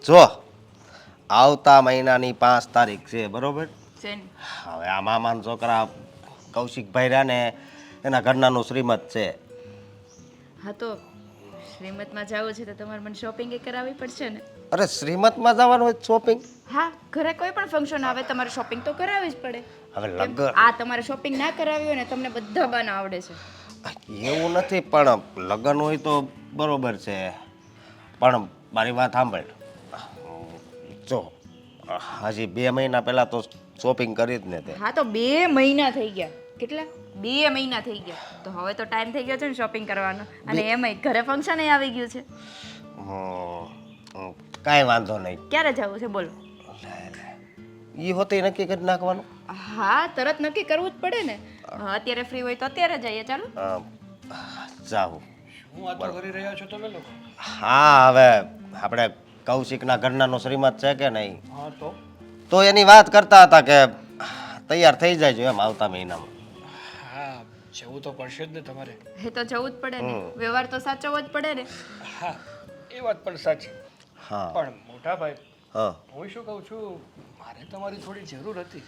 જો આવતા મહિનાની 5 તારીખ છે બરોબર. છે ને. હવે આ મામાના છોકરા કૌશિકભાઈ રહ્યા ને એના ઘરનાનું શ્રીમત છે. હા તો શ્રીમતમાં જવું છે તો તમારે મને શોપિંગ એ કરાવવી પડશે ને. અરે શ્રીમતમાં જવાનું હોય શોપિંગ? હા, ઘરે કોઈ પણ ફંક્શન આવે તમારે શોપિંગ તો કરાવવી જ પડે. હવે કેમ? લગ્ન આ તમારે શોપિંગ ના કરાવી હોય ને તમને બધા બાના આવડે છે. એવું નથી પણ લગ્ન હોય તો બરોબર છે, પણ મારી વાત સાંભળ. જો હજી 2 મહિના પહેલા તો શોપિંગ કરી જ ને તે. હા તો 2 મહિના થઈ ગયા. કેટલા? 2 મહિના થઈ ગયા. તો હવે તો ટાઈમ થઈ ગયો છે ને શોપિંગ કરવાનો. અને એમાંય ઘરે ફંક્શન આવી ગયું છે. કાંઈ વાંધો નહીં. ક્યારે જવું છે બોલો? એ હોતે નક્કી કરી નાખવાનું. હા, તરત નક્કી કરવું જ પડે ને. અત્યારે ફ્રી હોય તો અત્યારે જઈએ. ચાલો જાવું. શું વાતો કરી રહ્યા છો તમે લોકો? હા, હવે આપણે કૌશિકના ઘરનાનો શ્રીમત છે કે નહીં, હા તો એની વાત કરતા હતા કે તૈયાર થઈ જાય એમ આવતા મહિનામાં. હા, જવું તો પડશે જ ને તમારે. એ તો જવું જ પડે ને. વ્યવહાર તો સાચવવો જ પડે ને. હા, એ વાત પણ સાચી. હા પણ મોટા ભાઈ, હા હું શું કહું છું, મારે તમારી થોડી જરૂર હતી.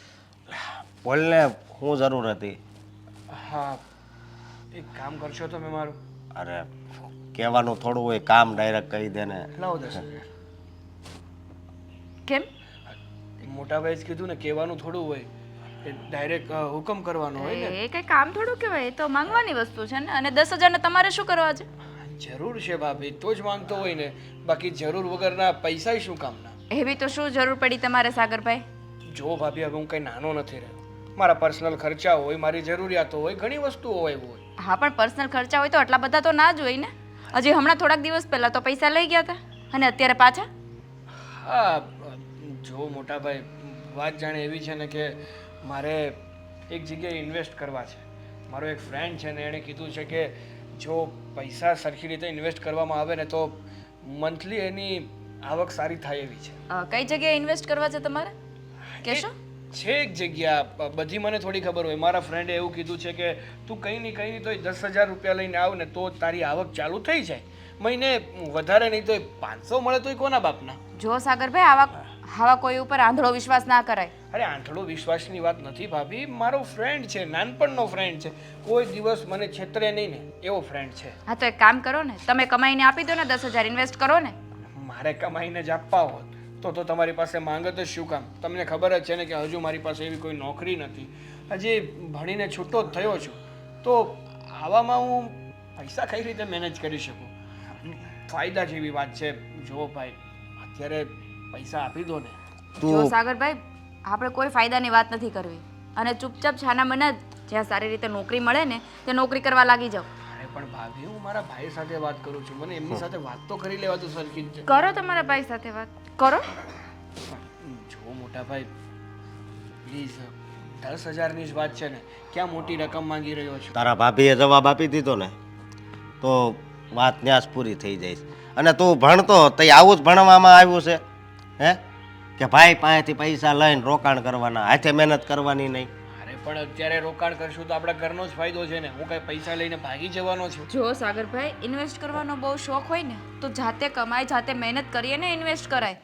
બોલને, શું જરૂર હતી? હા, એક કામ કરશો તમે મારું? અરે કહેવાનું થોડું હોય, કામ ડાયરેક્ટ કહી દે ને. લાવો 10,000. કેમ? મોટા ભાઈ જ કીધું ને, કહેવાનું થોડું હોય, એ ડાયરેક્ટ હુકમ કરવાનો હોય ને. એ કઈ કામ થોડું કહેવાય. એ તો માંગવાની વસ્તુ છે ને. અને 10,000 ને તમારે શું કરવા છે? જરૂર છે ભાભી તો જ માંગતો હોય ને, બાકી જરૂર વગરના પૈસા શું કામના? એવી તો શું જરૂર પડી તમારે સાગરભાઈ? જો ભાભી, હવે હું કંઈ નાનો નથી રહ્યો. મારા પર્સનલ ખર્ચા હોય, મારી જરૂરિયાતો હોય, ઘણી વસ્તુઓ હોય એવું હોય. હા, પણ પર્સનલ ખર્ચા હોય તો આટલા બધા તો ના જ હોય ને. હજી હમણાં થોડાક દિવસ પહેલા તો પૈસા લઈ ગયા હતા અને અત્યારે પાછા. હા, જો મોટા ભાઈ, વાત જાણે એવી છે ને કે મારે એક જગ્યાએ ઇન્વેસ્ટ કરવા છે. મારો એક ફ્રેન્ડ છે ને, એણે કીધું છે કે જો પૈસા સરખી રીતે ઇન્વેસ્ટ કરવામાં આવે ને તો મંથલી એની આવક સારી થાય એવી છે. કઈ જગ્યાએ ઇન્વેસ્ટ કરવા છે તમારે કહેશો? છે એક જગ્યા, બધી મને થોડી ખબર હોય. મારા ફ્રેન્ડે એવું કીધું છે કે તું કંઈ નહીં તો 10,000 રૂપિયા લઈને આવ ને તો તારી આવક ચાલુ થઈ જાય. મહિને વધારે નહીં તો 500 મળે તો કોના બાપના? જો સાગરભાઈ, આવા કોઈ ઉપર આંધળો વિશ્વાસ ના કરાય. અરે આંધળો વિશ્વાસની વાત નથી ભાભી, મારો ફ્રેન્ડ છે, નાનપણનો ફ્રેન્ડ છે, કોઈ દિવસ મને છેતરે નહીં ને એવો ફ્રેન્ડ છે. હા તો એક કામ કરો ને, તમે કમાઈને આપી દો ને 10,000 ઇન્વેસ્ટ કરો ને. મારે કમાઈને જ આપવા હોત તો તમારી પાસે માંગત જ શું કામ? તમને ખબર જ છે ને કે હજુ મારી પાસે એવી કોઈ નોકરી નથી, હજી ભણીને છૂટો જ થયો છું. તો આવામાં હું પૈસા કઈ રીતે મેનેજ કરી શકું? ફાયદા જેવી વાત છે. જો ભાઈ, અત્યારે પૈસા આપી દો ને. જો સાગરભાઈ, આપણે કોઈ ફાયદાની વાત નથી કરવી. અને ચૂપચાપ છાના મના જ્યાં સારી રીતે નોકરી મળે ને તે નોકરી કરવા લાગી જાઓ. અરે પણ ભાભી, હું મારા ભાઈ સાથે વાત કરું છું, મને એમની સાથે વાત તો કરી લેવા તો સરખી રીતે. કરો તમારા ભાઈ સાથે વાત કરો. જો મોટા ભાઈ, પ્લીઝ, 10,000ની જ વાત છે ને, ક્યાં મોટી રકમ માંગી રહ્યો છું? તારા ભાભીએ જવાબ આપી દીધો ને તો વાત ન્યાસ પૂરી થઈ જાય. અને તું ભણતો તો આવું જ ભણવામાં આવ્યું છે હે કે ભાઈ પાસેથી પૈસા લઈને રોકાણ કરવાના, હાથે મહેનત કરવાની નહીં? અરે પણ અત્યારે રોકાણ કરશું તો આપણા ઘરનો જ ફાયદો છે ને. હું કઈ પૈસા લઈને ભાગી જવાનો છું? જો સાગરભાઈ, ઇન્વેસ્ટ કરવાનો બહુ શોખ હોય ને તો જાતે કમાય, જાતે મહેનત કરીએ ને ઇન્વેસ્ટ કરાય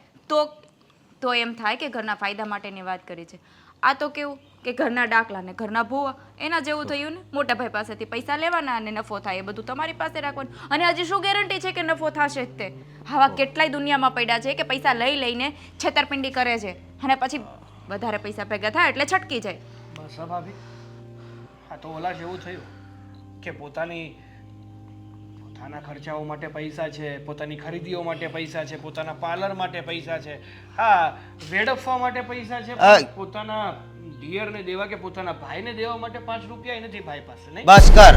તો એમ થાય કે ઘરના ફાયદા માટેની વાત કરી છે. આ તો કેવું કે ઘરના ડાકલા ને ઘરના ભૂવા એના જેવું થયું ને. મોટા ભાઈ પાસેથી પૈસા લેવાના અને નફો થાય એ બધું તમારી પાસે રાખવાનું. અને હજી શું ગેરંટી છે કે નફો થશે જ તે? આવા કેટલાય દુનિયામાં પડ્યા છે કે પૈસા લઈને છેતરપિંડી કરે છે અને પછી વધારે પૈસા ભેગા થાય એટલે છટકી જાય. બસ હા ભાભી, આ તો ઓલા જેવું થયું કે પોતાના ખર્ચાઓ માટે પૈસા છે, પોતાની ખરીદીઓ માટે પૈસા છે, પોતાના પાર્લર માટે પૈસા છે, હા, વેડફવા માટે પૈસા છે, પણ પોતાના ડિયરને દેવા કે પોતાના ભાઈને દેવા માટે 5 રૂપિયા નથી ભાઈ પાસે. નહીં, બસ કર,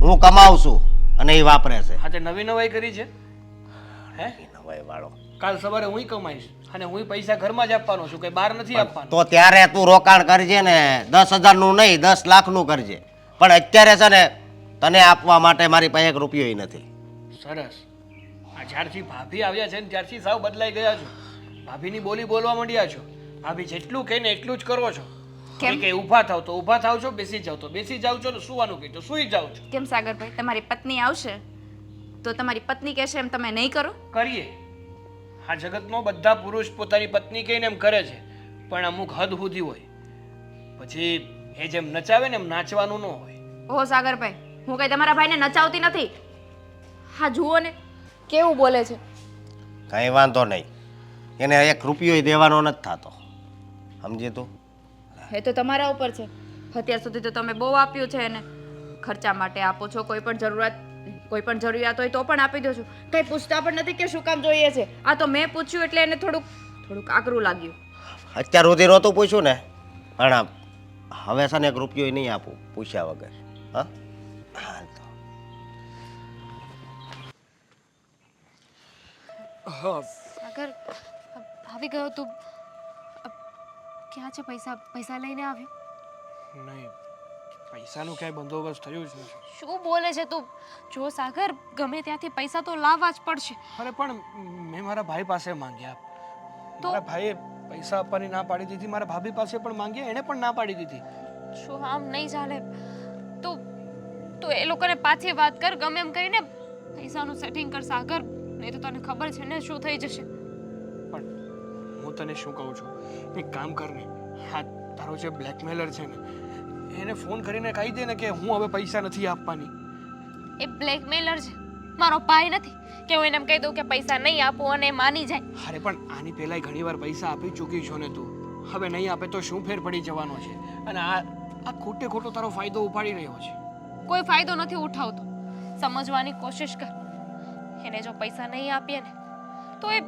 હું કમાઉં છું અને એ વાપરે છે. હા, તે નવી નવાઈ કરી છે હે? નવાઈ વાળો. કાલ સવારે હું કમાઈશ અને હું પૈસા ઘરમાં જ આપવાનો છું, કઈ બહાર નથી આપવાનો. તો ત્યારે તું રોકાણ કરજે ને, 10,000નું નહીં 10 લાખનું કરજે. પણ અત્યારે છે ને તને આપવા માટે મારી પાસે 1 રૂપિયો નથી. સરસ. આ જ્યારથી ભાભી આવ્યા છે ને ત્યારથી સાવ બદલાઈ ગયા છો. ભાભીની બોલી બોલવા માંડ્યા છો. ભાભી જેટલું કહે ને એટલું જ કરો છો. કે ઊભા થાવ તો ઊભા થાવ છો, બેસી જાવ તો બેસી જાવ છો, ને સુવાનું કહે તો સૂઈ જાવ છો. કેમ સાગરભાઈ, તમારી પત્ની આવશે તો તમારી પત્ની કહેશે એમ તમે નહીં કરો? કરીએ. આ જગતમાં બધા પુરુષ પોતાની પત્ની કહીને એમ કરે છે, પણ અમુક હદ સુધી હોય. પછી એ જેમ નચાવે ને એમ નાચવાનું ન હોય. ઓહો સાગરભાઈ, હું કઈ તમારા ભાઈને નચાવતી નથી. હા જુઓ ને કેવું બોલે છે. કાંઈ વાંધો નહીં, એને 1 રૂપિયો દેવાનો નથી થતો, સમજી તું? એ તો તમારા ઉપર છે. અત્યાર સુધી તો તમે બહુ આપ્યું છે એને. ખર્ચા માટે આપો છો, કોઈ પણ જરૂરિયાત હોય તો પણ આપી દો છો. કંઈ પૂછતા પણ નથી કે શું કામ જોઈએ છે. આ તો મેં પૂછ્યું એટલે એને થોડુંક આકરું લાગ્યું. અત્યાર સુધી નહોતું પૂછ્યું ને, પણ હવે છે ને 1 રૂપિયો નહીં આપું પૂછ્યા વગર. હા હાલ તો. સાગર આવી ગયો તું. ક્યાં છે પૈસા લઈને આવ્યો? નહીં, પૈસાનું ક્યાંય બંદોબસ્ત થયું જ નથી. શું બોલે છે તું? જો સાગર, ગમે ત્યાંથી પૈસા તો લાવવા જ પડશે. અરે પણ મેં મારા ભાઈ પાસે માંગ્યા. તો? મારા ભાઈએ પૈસા આપવાની ના પાડી દીધી. મારા ભાભી પાસે પણ માંગ્યા, એણે પણ ના પાડી દીધી. શું આમ નહીં ચાલે? તું એ લોકોને પાછી વાત કર, ગમે એમ કરીને પૈસાનું સેટિંગ કર સાગર. નહીં તો તને ખબર છે ને શું થઈ જશે. પણ હું તને શું કહું છું, એક કામ કર ને, હા તારો જે બ્લેકમેલર છે ને એને ફોન કરીને કહી દે ને કે હું હવે પૈસા નથી આપવાની. એ બ્લેકમેલર છે, મારો ભાઈ નથી કે હું એને એમ કહી દઉં કે પૈસા નહીં આપું અને એ માની જાય. અરે પણ આની પહેલાંય ઘણીવાર પૈસા આપી ચૂકી છો ને તું. હવે નહીં આપે તો શું ફેર પડી જવાનો છે? અને આ ખોટો તારો ફાયદો ઉપાડી રહ્યો છે. કોઈ ફાયદો નથી ઉઠાવતો. સમજવાની કોશિશ કર. એને જો પૈસા નહીં આપીએ ને તો એ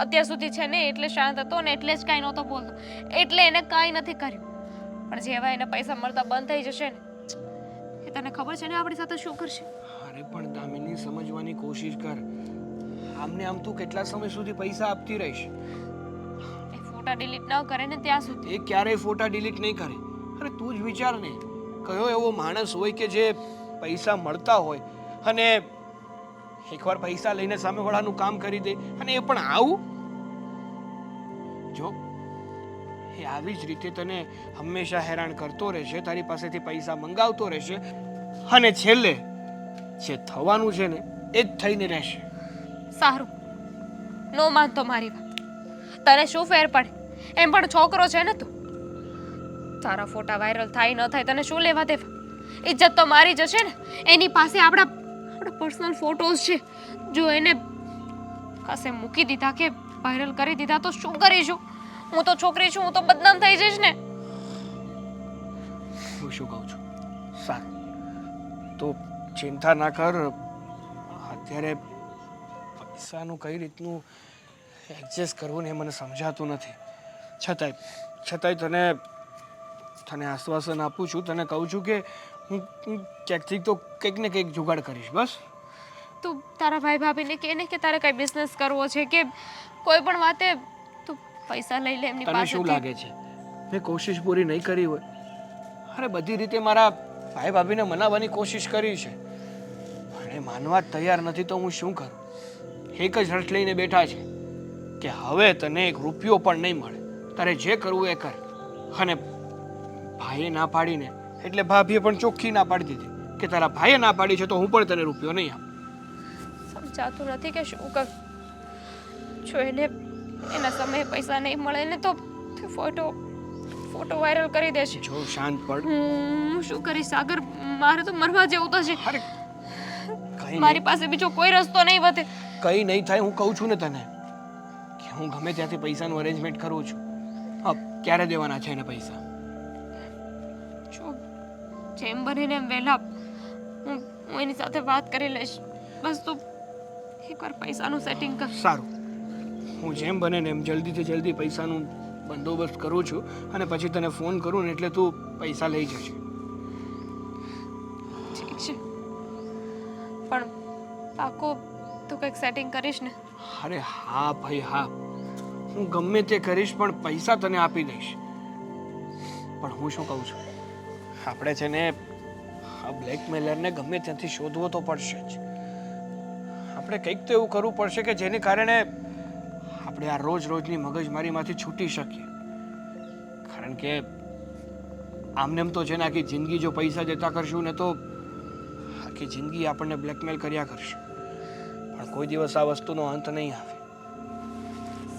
અત્યાર સુધી છે ને એટલે શાંત હતો ને એટલે જ કાંઈ નહોતો બોલતો, એટલે એને કાંઈ નથી કર્યું. પણ જેવા એને પૈસા મળતા બંધ થઈ જશે ને, એ તને ખબર છે ને આપણી સાથે શું કરશે? અરે પણ દામિની, સમજવાની કોશિશ કર. આમને આમ તું કેટલા સમય સુધી પૈસા આપતી રહીશ? એ ફોટા ડિલીટ ન કરે ને ત્યાં સુધી. એ ક્યારેય ફોટા ડિલીટ નહીં કરે. અરે તું જ વિચાર ને, કયો એવો માણસ હોય કે જે પૈસા મળતા હોય અને એકવાર પૈસા લઈને સામેવાળાનું કામ કરી દે, અને એ પણ આવું? જો એ આવી જ રીતે તને હંમેશા હેરાન કરતો રહેશે, તારી પાસેથી પૈસા મંગાવતો રહેશે, અને છેલ્લે જે થવાનું છે ને એ જ થઈને રહેશે. સારું, નો માનતો મારી વાત. તને શું ફેર પડે? એમ પણ છોકરો છે ને તું. તારા ફોટા વાયરલ થાય ન થાય તને શું લેવા દેવા? ઇજ્જત તો મારી જશે ને. એની પાસે આપણા પર્સનલ ફોટોઝ છે. જો એને કશે મૂકી દીધા કે વાયરલ કરી દીધા તો શું કરીશું? હું તો છોકરી છું, હું તો બદનામ થઈ જઈશ ને. હું શું કહું છું, સારું તો ચિંતા ના કર. અત્યારે પૈસાનું કઈ રીતનું એડજસ્ટ કરવું ને એ મને સમજાતું નથી. છતાંય તને આશ્વાસન આપું છું, તને કહું છું કે હું ક્યાંકથી તો કંઈક ને કંઈક જુગાડ કરીશ. બસ તું તારા ભાઈ ભાભીને કહે ને કે તારે કઈ બિઝનેસ કરવો છે કે કોઈ પણ વાતે તું પૈસા લઈ લે એમની તને પાસેથી. શું લાગે છે મેં કોશિશ પૂરી નહીં કરી હોય? અરે બધી રીતે મારા ભાઈ ભાભીને મનાવવાની કોશિશ કરી છે, પણ એ માનવા જ તૈયાર નથી. તો હું શું કરું? એક જ રટ લઈને બેઠા છે કે હવે તને 1 રૂપિયો પણ નહીં મળે, તારે જે કરવું એ કર. અને ભાઈએ ના પાડીને એટલે ભાભીએ પણ ચોખ્ખી ના પાડી દીધી કે તારા ભાઈએ ના પાડી છે તો હું પણ તને રૂપિયો નહીં આપું. સમજાતું નથી કે શું કર. જો એને એના સમયે પૈસા નહીં મળે ને તો ફોટો વાયરલ કરી દેશે. જો શાંત પડ. હું શું કરીશ સાગર? મારે તો મરવા જેવું થશે. અરે કઈ મારી પાસે બીજો કોઈ રસ્તો નહીં વધે. કઈ નહીં થાય. હું કહું છું ને તને કે હું ગમે ત્યાંથી પૈસાનું અરેન્જમેન્ટ કરું છું. હા, ક્યારે દેવાના છે એને પૈસા? જો જેમ બનીને એમ વહેલા હું એની સાથે વાત કરી લઈશ. બસ તું એકવાર પૈસાનું સેટિંગ કર. સારું, હું જેમ બને ને એમ જલ્દીથી જલ્દી પૈસાનું બંદોબસ્ત કરું છું, અને પછી તને ફોન કરું ને એટલે તું પૈસા લઈ જશે. ઠીક છે, પણ પાકો તું કંઈક સેટિંગ કરીશ ને? અરે હા ભાઈ હા, હું ગમે તે કરીશ પણ પૈસા તને આપી દઈશ. પણ હું શું કહું છું, આપણે છે ને આ બ્લેકમેલરને ગમે ત્યાંથી શોધવો તો પડશે જ. આપણે કંઈક તો એવું કરવું પડશે કે જેને કારણે આપણે આ રોજની મગજમારીમાંથી છૂટી શકીએ. કારણ કે આમને એમ તો છે ને આખી જિંદગી જો પૈસા દેતા કરશું ને તો આખી જિંદગી આપણને બ્લેકમેલ કર્યા કરશે, પણ કોઈ દિવસ આ વસ્તુનો અંત નહીં આવે.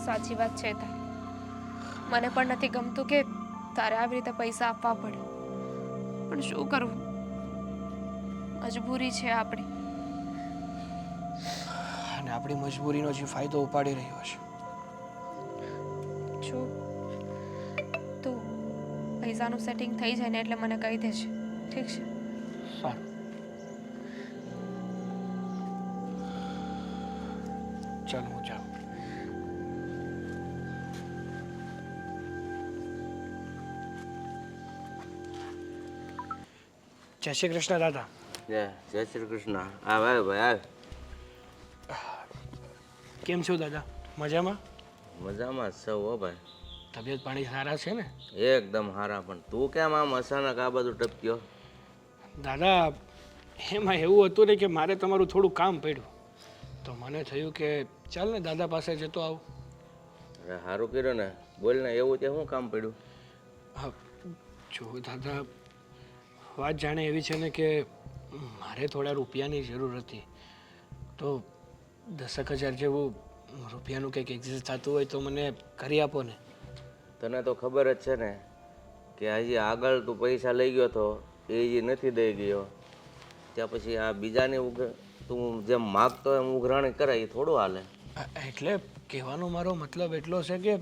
સાચી વાત છે તારી. મને પણ નથી ગમતું કે તારે આવી રીતે પૈસા આપવા પડે, પણ શું કરવું, મજબૂરી છે આપણી. અને આપણી મજબૂરીનો જે ફાયદો ઉપાડી રહ્યો છે. જો તું પૈસાનું સેટિંગ થઈ જાય ને એટલે મને કહી દેજે, ઠીક છે? સારું, ચાલ હું જાઉં. જય શ્રી કૃષ્ણ દાદા. જય શ્રી કૃષ્ણ. આવ આવ ભાઈ આવ. કેમ છો દાદા? મજામાં? મજામાં જ છો હો ભાઈ. તબિયત પાણી સારા છે ને? એકદમ હારા. પણ તું કેમ આમ અચાનક આ બધું ટપક્યો? દાદા એમાં એવું હતું ને કે મારે તમારું થોડું કામ પડ્યું, તો મને થયું કે ચાલ ને દાદા પાસે જતો આવું. અરે સારું કર્યું ને. બોલ ને, એવું તે શું કામ પડ્યું? હા, જો દાદા વાત જાણે એવી છે ને કે મારે થોડા રૂપિયાની જરૂર હતી, તો 10,000 જેવું રૂપિયાનું કંઈક એક્ઝિસ્ટ થતું હોય તો મને કરી આપો ને. તને તો ખબર જ છે ને કે હજી આગળ તું પૈસા લઈ ગયો તો એ જે નથી દઈ ગયો, ત્યાં પછી આ બીજાની તું જેમ માગતો એમ ઉઘરાણી કરે એ થોડું હાલે. એટલે કહેવાનો મારો મતલબ એટલો છે કે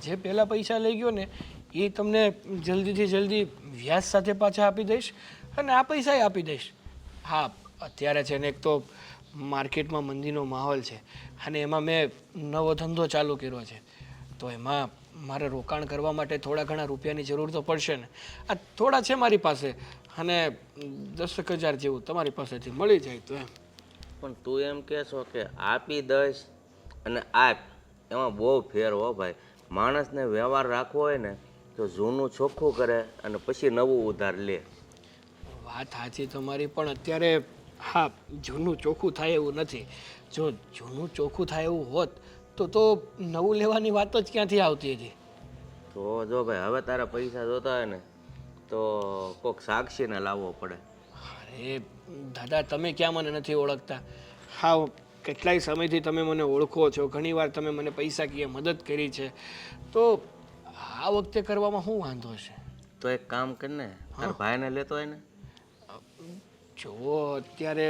જે પહેલાં પૈસા લઈ ગયો ને એ તમને જલ્દીથી જલ્દી વ્યાજ સાથે પાછા આપી દઈશ, અને આ પૈસા આપી દઈશ. હા, અત્યારે છે ને એક તો માર્કેટમાં મંદીનો માહોલ છે, અને એમાં મેં નવો ધંધો ચાલુ કર્યો છે, તો એમાં મારે રોકાણ કરવા માટે થોડા ઘણા રૂપિયાની જરૂર તો પડશે ને. આ થોડા છે મારી પાસે, અને 10,000 જેવું તમારી પાસેથી મળી જાય તો એમ. પણ તું એમ કહેશો કે આપી દઈશ અને આપ, એમાં બહુ ફેર હો ભાઈ. માણસને વ્યવહાર રાખવો હોય ને તો જૂનું ચોખ્ખું કરે અને પછી નવું ઉધાર લે. વાત સાચી તમારી, પણ અત્યારે હા જૂનું ચોખ્ખું થાય એવું નથી. જો જૂનું ચોખ્ખું થાય એવું હોત તો નવું લેવાની વાત જ ક્યાંથી આવતી હતી. તો જો ભાઈ, હવે તારા પૈસા જોતા હોય ને તો કોઈક સાક્ષીને લાવવો પડે. અરે દાદા, તમે ક્યાં મને નથી ઓળખતા? હા, કેટલાય સમયથી તમે મને ઓળખો છો, ઘણીવાર તમે મને પૈસા કીએ મદદ કરી છે, તો આ વખતે કરવામાં શું વાંધો છે? તો એક કામ કરને, તારા ભાઈને લેતો હોય ને. જુઓ, અત્યારે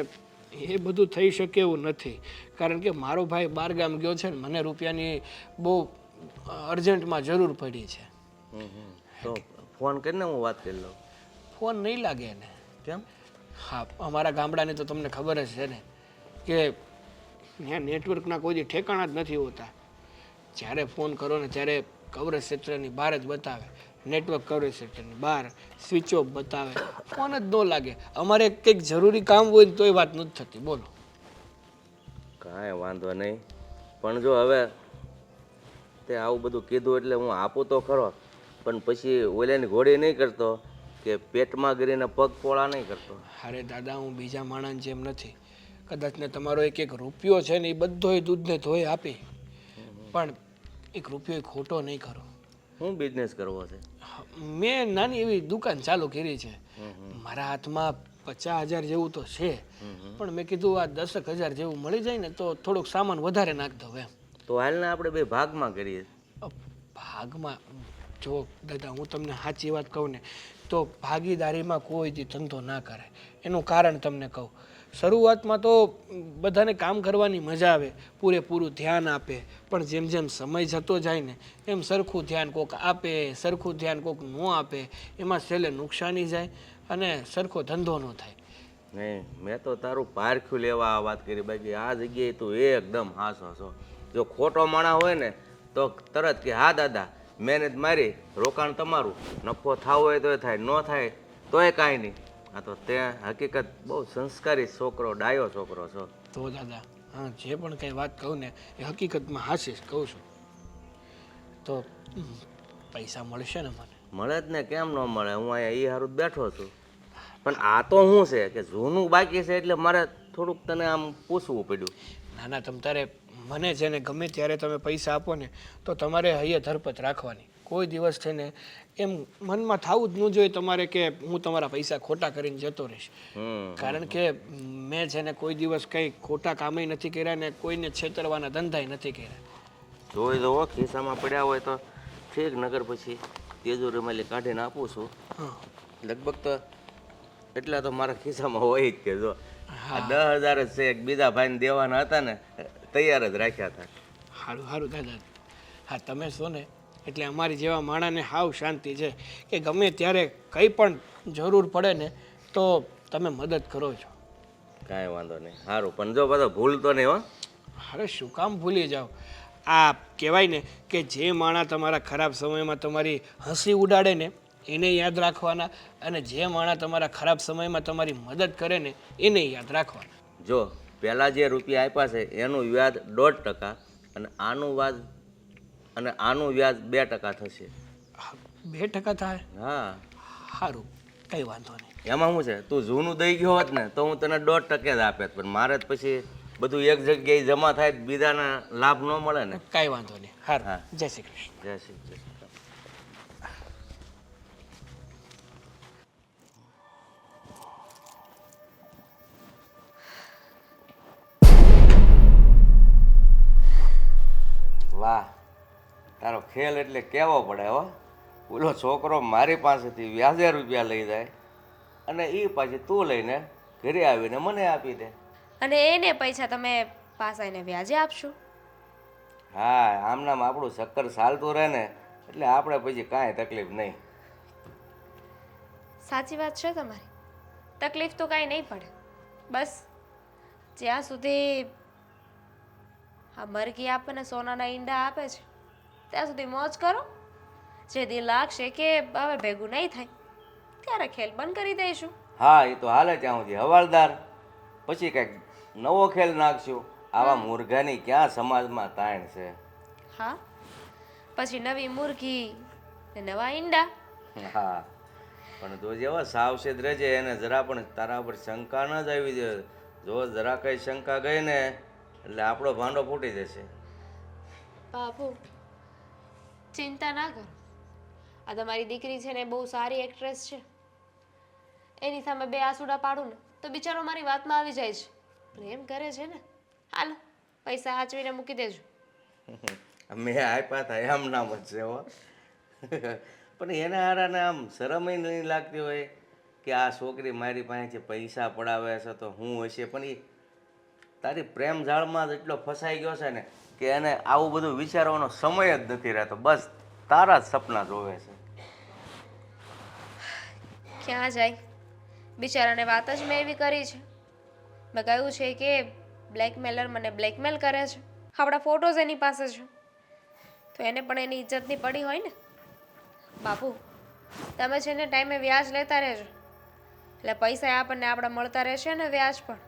એ બધું થઈ શકે એવું નથી, કારણ કે મારો ભાઈ બહાર ગામ ગયો છે ને મને રૂપિયાની બહુ અર્જન્ટમાં જરૂર પડી છે. તો ફોન કરીને હું વાત કરી લઉં. ફોન નહીં લાગે ને. કેમ? હા, અમારા ગામડાની તો તમને ખબર જ છે ને કે ત્યાં નેટવર્કના કોઈ દી ઠેકાણા જ નથી હોતા. જ્યારે ફોન કરો ને ત્યારે કવરેજ ક્ષેત્રની બહાર જ બતાવે, નેટવર્ક કવરેજ ક્ષેત્રની બહાર, સ્વિચ ઓફ બતાવે, ફોન જ ન લાગે. અમારે કંઈક જરૂરી કામ હોય ને તોય વાત નથી થતી. બોલો. કાંઈ વાંધો નહીં, પણ જો હવે તે આવું બધું કીધું એટલે હું આપું તો ખરો, પણ પછી ઓલાની ઘોડી નહીં કરતો કે પેટમાં ગરીને પગ પોળા નહીં કરતો. અરે દાદા, હું બીજા માણસ જેમ નથી. કદાચ ને તમારો એક રૂપિયો છે ને એ બધો દૂધને ધોઈ આપી, પણ એક રૂપિયો ખોટો નહીં કરો. શું બિઝનેસ કરવો છે? મેં નાની એવી દુકાન ચાલુ કરી છે. મારા હાથમાં 50,000 જેવું તો છે, પણ મેં કીધું આ 10,000 જેવું મળી જાય ને તો થોડોક સામાન વધારે નાખ દઉં એમ. તો હાલને આપણે બે ભાગમાં કરીએ. ભાગમાં? જો દાદા, હું તમને સાચી વાત કહું ને તો ભાગીદારીમાં કોઈ દી ધંધો ના કરે. એનું કારણ તમને કહું. શરૂઆતમાં તો બધાને કામ કરવાની મજા આવે, પૂરેપૂરું ધ્યાન આપે, પણ જેમ જેમ સમય જતો જાય ને એમ સરખું ધ્યાન કોક આપે, સરખું ધ્યાન કોક ન આપે, એમાં છેલ્લે નુકસાની જાય અને સરખો ધંધો ન થાય. નહીં, મેં તો તારું પારખ્યું લેવા આ વાત કરી, બાકી આ જગ્યાએ તું એકદમ હાસો છો. જો ખોટો માણા હોય ને તો તરત કે હા દાદા, મહેનત મારી, રોકાણ તમારું, નફો થવો હોય તોય થાય, ન થાય તોય કાંઈ નહીં. હા, તો તે હકીકત બહુ સંસ્કારી છોકરો, ડાયો છોકરો છો. તો દાદા, હા, જે પણ કંઈ વાત કહું ને એ હકીકતમાં હાશીશ કહું છું. તો પૈસા મળશે ને મને? મળે જ ને, કેમ ન મળે? હું અહીંયા એ હારું જ બેઠો છું. પણ આ તો શું છે કે જૂનું બાકી છે એટલે મારે થોડુંક તને આમ પૂછવું પડ્યું. ના ના, તમ તારે મને છે ને ગમે ત્યારે તમે પૈસા આપો ને તો તમારે હૈયે ધરપત રાખવાની. કોઈ દિવસ છે ને એમ મનમાં થવું જ ન જોઈએ તમારે કે હું તમારા પૈસા ખોટા કરીને જતો રહીશ. કારણ કે મેં છે ને કોઈ દિવસ કંઈ ખોટા કામે નથી કર્યા ને કોઈને છેતરવાના ધંધાય નથી કર્યા. જોઈ દો ખિસ્સામાં પડ્યા હોય તો ઠીક, નગર પછી તેજોરીમાં કાઢીને આપું છું. હા લગભગ તો એટલા તો મારા ખિસ્સામાં હોય જ કે જો આ 10,000 જ છે, એક બીજા ભાઈને દેવાના હતા ને, તૈયાર જ રાખ્યા હતા. સારું સારું દાદા. હા તમે છો ને એટલે અમારી જેવા માણાને હાવ શાંતિ છે કે ગમે ત્યારે કંઈ પણ જરૂર પડે ને તો તમે મદદ કરો છો. કાંઈ વાંધો નહીં, સારું. પણ જો બધો ભૂલતો નહીં હો. અરે શું કામ ભૂલી જાઓ? આ કહેવાય ને કે જે માણા તમારા ખરાબ સમયમાં તમારી હસી ઉડાડે ને એને યાદ રાખવાના, અને જે માણા તમારા ખરાબ સમયમાં તમારી મદદ કરે ને એને યાદ રાખવાના. જો પહેલાં જે રૂપિયા આપ્યા છે એનું વ્યાજ 1.5% અને આનું વ્યાજ 2% થશે. 2% થાય? હા, સારું, કંઈ વાંધો નહીં. એમાં શું છે, તું જૂનું દઈ ગયો હોત ને તો હું તને 1% જ આપે, પણ મારે જ પછી બધું એક જગ્યાએ જમા થાય, બીજાના લાભ ન મળે ને. કાંઈ વાંધો નહીં. સારું, હા. જય શ્રી કૃષ્ણ. જય શ્રી કૃષ્ણ. વાહ, તારો ખેલ એટલે કેવો પડે હો. ઓલો છોકરો મારી પાસેથી વ્યાજે રૂપિયા લઈ જાય અને એ પાછી તું લઈને ઘરે આવીને મને આપી દે. અને એને પૈસા તમે પાસાઈને વ્યાજે આપશો? હા, આમનામ આપણું ચક્કર ચાલતું રહે ને એટલે આપણે પછી કાંઈ તકલીફ નહીં. સાચી વાત છે તમારી. તકલીફ તો કાંઈ નહીં પડે. બસ જ્યાં સુધી આ મરઘી આપણને સોનાના ઈંડા આપે છે ત્યાં સુધી મોજ કરો. જે દી લાગશે કે હવે ભેગું નહીં થાય ત્યારે ખેલ બંધ કરી દઈશું. હા, એ તો હાલે ત્યાં સુધી હવાલદાર, પછી કંઈક નવો ખેલ નાખશું. આવા મુર્ગાની ક્યાં સમાજમાં તાણ છે. હા, પછી નવી મુરઘી ને નવા ઈંડા. હા, પણ તું જેવા સાવચેત રહેજે, એને જરા પણ તારા ઉપર શંકા ન જ આવી જોઈએ. જો જરા કઈ શંકા ગઈ ને એટલે આપણો ભાંડો ફૂટી જશે. બાપુ ચિંતા ના કરો. આ તમારી દીકરી છે ને બહુ સારી એક્ટ્રેસ છે. એની સામે બે આસુડા પાડું ને તો બિચારો મારી વાતમાં આવી જાય છે. પ્રેમ કરે છે ને. હાલો પૈસા સાચવીને મૂકી દેજો. મેં આપ્યા હતા એમ નામ જ છે હો. પણ એને હારાને આમ શરમ નહીં લાગતી હોય કે આ છોકરી મારી પાસેથી પૈસા પડાવે છે તો હું હશે. પણ એ તારી પ્રેમ જાળમાં જ એટલો ફસાઈ ગયો છે ને કે એને આવું બધું વિચારવાનો સમય જ નથી રહેતો. બસ તારા જ સપના જોવે છે. ક્યાં જાય બિચારાને વાત જ મેં એવી કરી છે. મેં કહ્યું છે કે બ્લેકમેલર મને બ્લેકમેલ કરે છે. આપણા ફોટોઝ એની પાસે છે તો એને પણ એની ઇજ્જતની પડી હોય ને. બાપુ તમે છે ને ટાઈમે વ્યાજ લેતા રહેજો એટલે પૈસા આપણને આપણા મળતા રહેશે ને વ્યાજ પણ.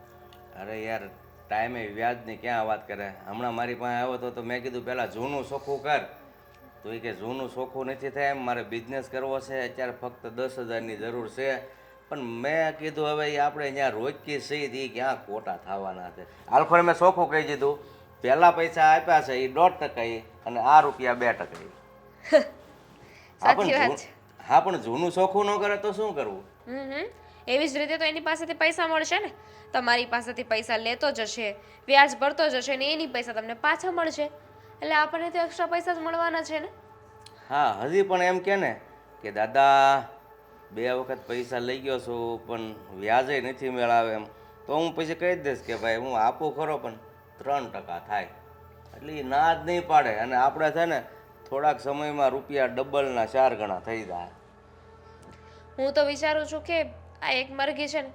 અરે યાર, ટાઈમે વ્યાજની ક્યાં વાત કરે. હમણાં મારી પાસે આવ્યો તો મેં કીધું પહેલાં જૂનું ચોખ્ખું કર. તો એ કે જૂનું ચોખ્ખું નથી થાય એમ, મારે બિઝનેસ કરવો છે, અત્યારે ફક્ત 10,000ની જરૂર છે. પણ મેં કીધું હવે એ આપણે ત્યાં રોજકી સહિત એ ક્યાં ખોટા થવાના છે. હાલખોર મેં ચોખ્ખું કહી દીધું, પહેલાં પૈસા આપ્યા છે એ 1.5% અને આ રૂપિયા 2%. સાચી વાત છે. હા, પણ જૂનું ચોખ્ખું ન કરે તો શું કરવું? એવી જ રીતે તો એની પાસેથી પૈસા મળશે ને. તમારી પાસેથી પૈસા લેતો જશે, વ્યાજ ભરતો જશે ને એની પૈસા તમને પાછા મળશે. એટલે આપણને તો એક્સ્ટ્રા પૈસા જ મળવાના છે ને. હા, હજી પણ એમ કે ને કે દાદા 2 વખત પૈસા લઈ ગયો છું પણ વ્યાજે નથી મેળાવે એમ, તો હું પછી કહી જ દઈશ કે ભાઈ હું આપું ખરો પણ 3% થાય. એટલે એ ના જ નહીં પાડે અને આપણે છે ને થોડાક સમયમાં રૂપિયા ડબલના 4 ગણા થઈ જાય. હું તો વિચારું છું કે આ એક મરઘી છે ને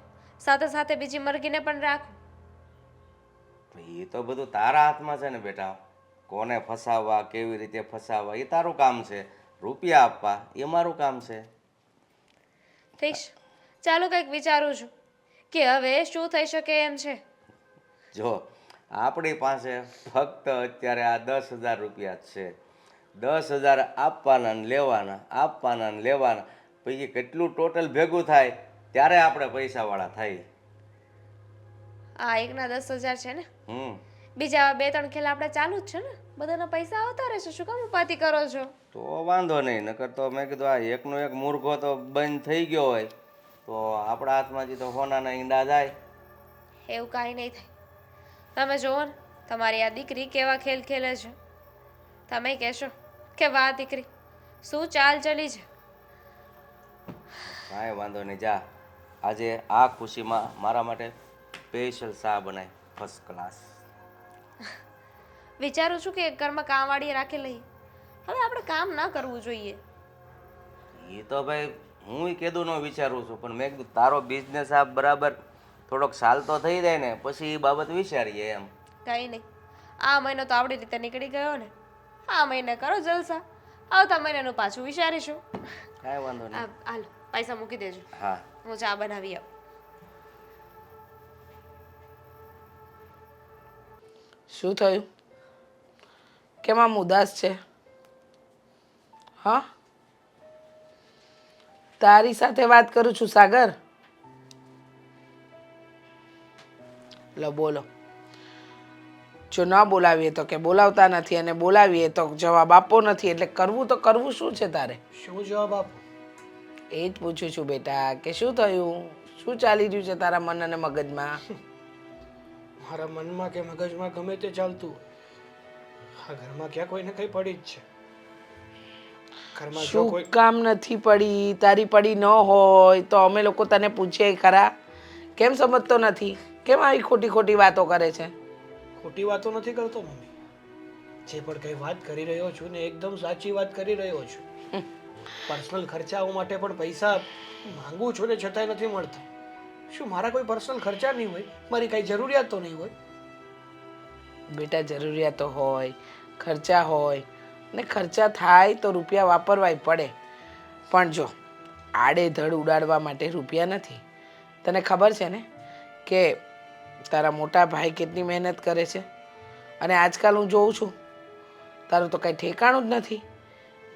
સાથે સાથે બીજી મરઘીને પણ રાખું. એ તો બધું તારા હાથમાં છે ને બેટા. કોને ફસાવવા, કેવી રીતે ફસાવવા એ તારું કામ છે. રૂપિયા આપવા એ મારું કામ છે. ઠીક છે, ચાલો કંઈક વિચારું છું કે હવે શું થઈ શકે એમ છે. જો આપણી પાસે ફક્ત અત્યારે આ 10,000 રૂપિયા જ છે. 10,000 આપવાના ને લેવાના, આપવાના ને લેવાના, પછી કેટલું ટોટલ ભેગું થાય ત્યારે આપણે પૈસાવાળા થાય. આ એકના 10,000 છે ને, હમ બીજા 2-3 ખેલ આપણે ચાલુ જ છે ને. બધાના પૈસા આવતા રહેશે. શું કામ ઉપાધિ કરો છો? તો વાંધો નહીં. નકર તો મેં કીધું આ એકનો એક મૂર્ખો તો બંધ થઈ ગયો હોય તો આપણા હાથમાંથી તો સોનાના ઈંડા જાય. એવું કાંઈ નહીં થાય. તમે જુઓ ને તમારી આ દીકરી કેવા ખેલ ખેલે છે. તમે કહેશો કે વાહ દીકરી શું ચાલ ચલી છે. કાંઈ વાંધો નહીં, જા આજે આ ખુશીમાં મારા માટે સ્પેશિયલ ચા બનાય ફર્સ્ટ ક્લાસ. વિચારું છું કે ઘરમાં કામવાળી રાખી લઈએ. હવે આપણે કામ ના કરવું જોઈએ. એ તો ભાઈ હું કીધું ન વિચારું છું, પણ મેં કીધું તારો બિઝનેસ આ બરાબર થોડોક સાલ તો થઈ જાય ને પછી એ બાબત વિચારીએ એમ. કંઈ નહીં, આ મહિનો તો આવડી રીતે નીકળી ગયો ને. આ મહિને કરો જલસા, આવતા મહિનાનું પાછું વિચારીશું. કાંઈ વાંધો નહીં. હાલો પૈસા મૂકી દેજો, હા હું ચા બનાવી આવું. શું થયું? કેમ આમ ઉદાસ છે? હા, તારી સાથે વાત કરું છું સાગર. લો બોલો. જો ન બોલાવીએ તો કે બોલાવતા નથી, અને બોલાવીએ તો જવાબ આપવો નથી. એટલે કરવું તો કરવું શું છે તારે? શું જવાબ આપો? એ જ પૂછું છું બેટા, કે શું થયું? શું ચાલી રહ્યું છે તારા મન અને મગજમાં? મારા મનમાં કે મગજમાં ગમે તે ચાલતું, આ ઘરમાં ક્યાં કોઈને કઈ પડી જ છે. ઘરમાં જો શું કોઈ કામ નથી પડી? તારી પડી ન હોય તો અમે લોકો તને પૂછીએ ખરા? કેમ સમજતો નથી? કેમ આવી ખોટી ખોટી વાતો કરે છે? ખોટી વાતો નથી કરતો મમ્મી. જે પણ કઈ વાત કરી રહ્યો છું ને એકદમ સાચી વાત કરી રહ્યો છું. પર્સનલ ખર્ચાઓ માટે પણ પૈસા માંગુ છું ને છતાંય નથી મળતા. શું મારા કોઈ પર્સનલ ખર્ચા નહીં હોય? મારી કઈ જરૂરિયાત તો નહીં હોય? બેટા જરૂરિયાતો હોય, ખર્ચા હોય, ને ખર્ચા થાય તો રૂપિયા વાપરવાય પડે. પણ જો આડેધડ ઉડાડવા માટે રૂપિયા નથી. તને ખબર છે ને કે તારા મોટા ભાઈ કેટલી મહેનત કરે છે, અને આજકાલ હું જોઉં છું તારું તો કંઈ ઠેકાણું જ નથી.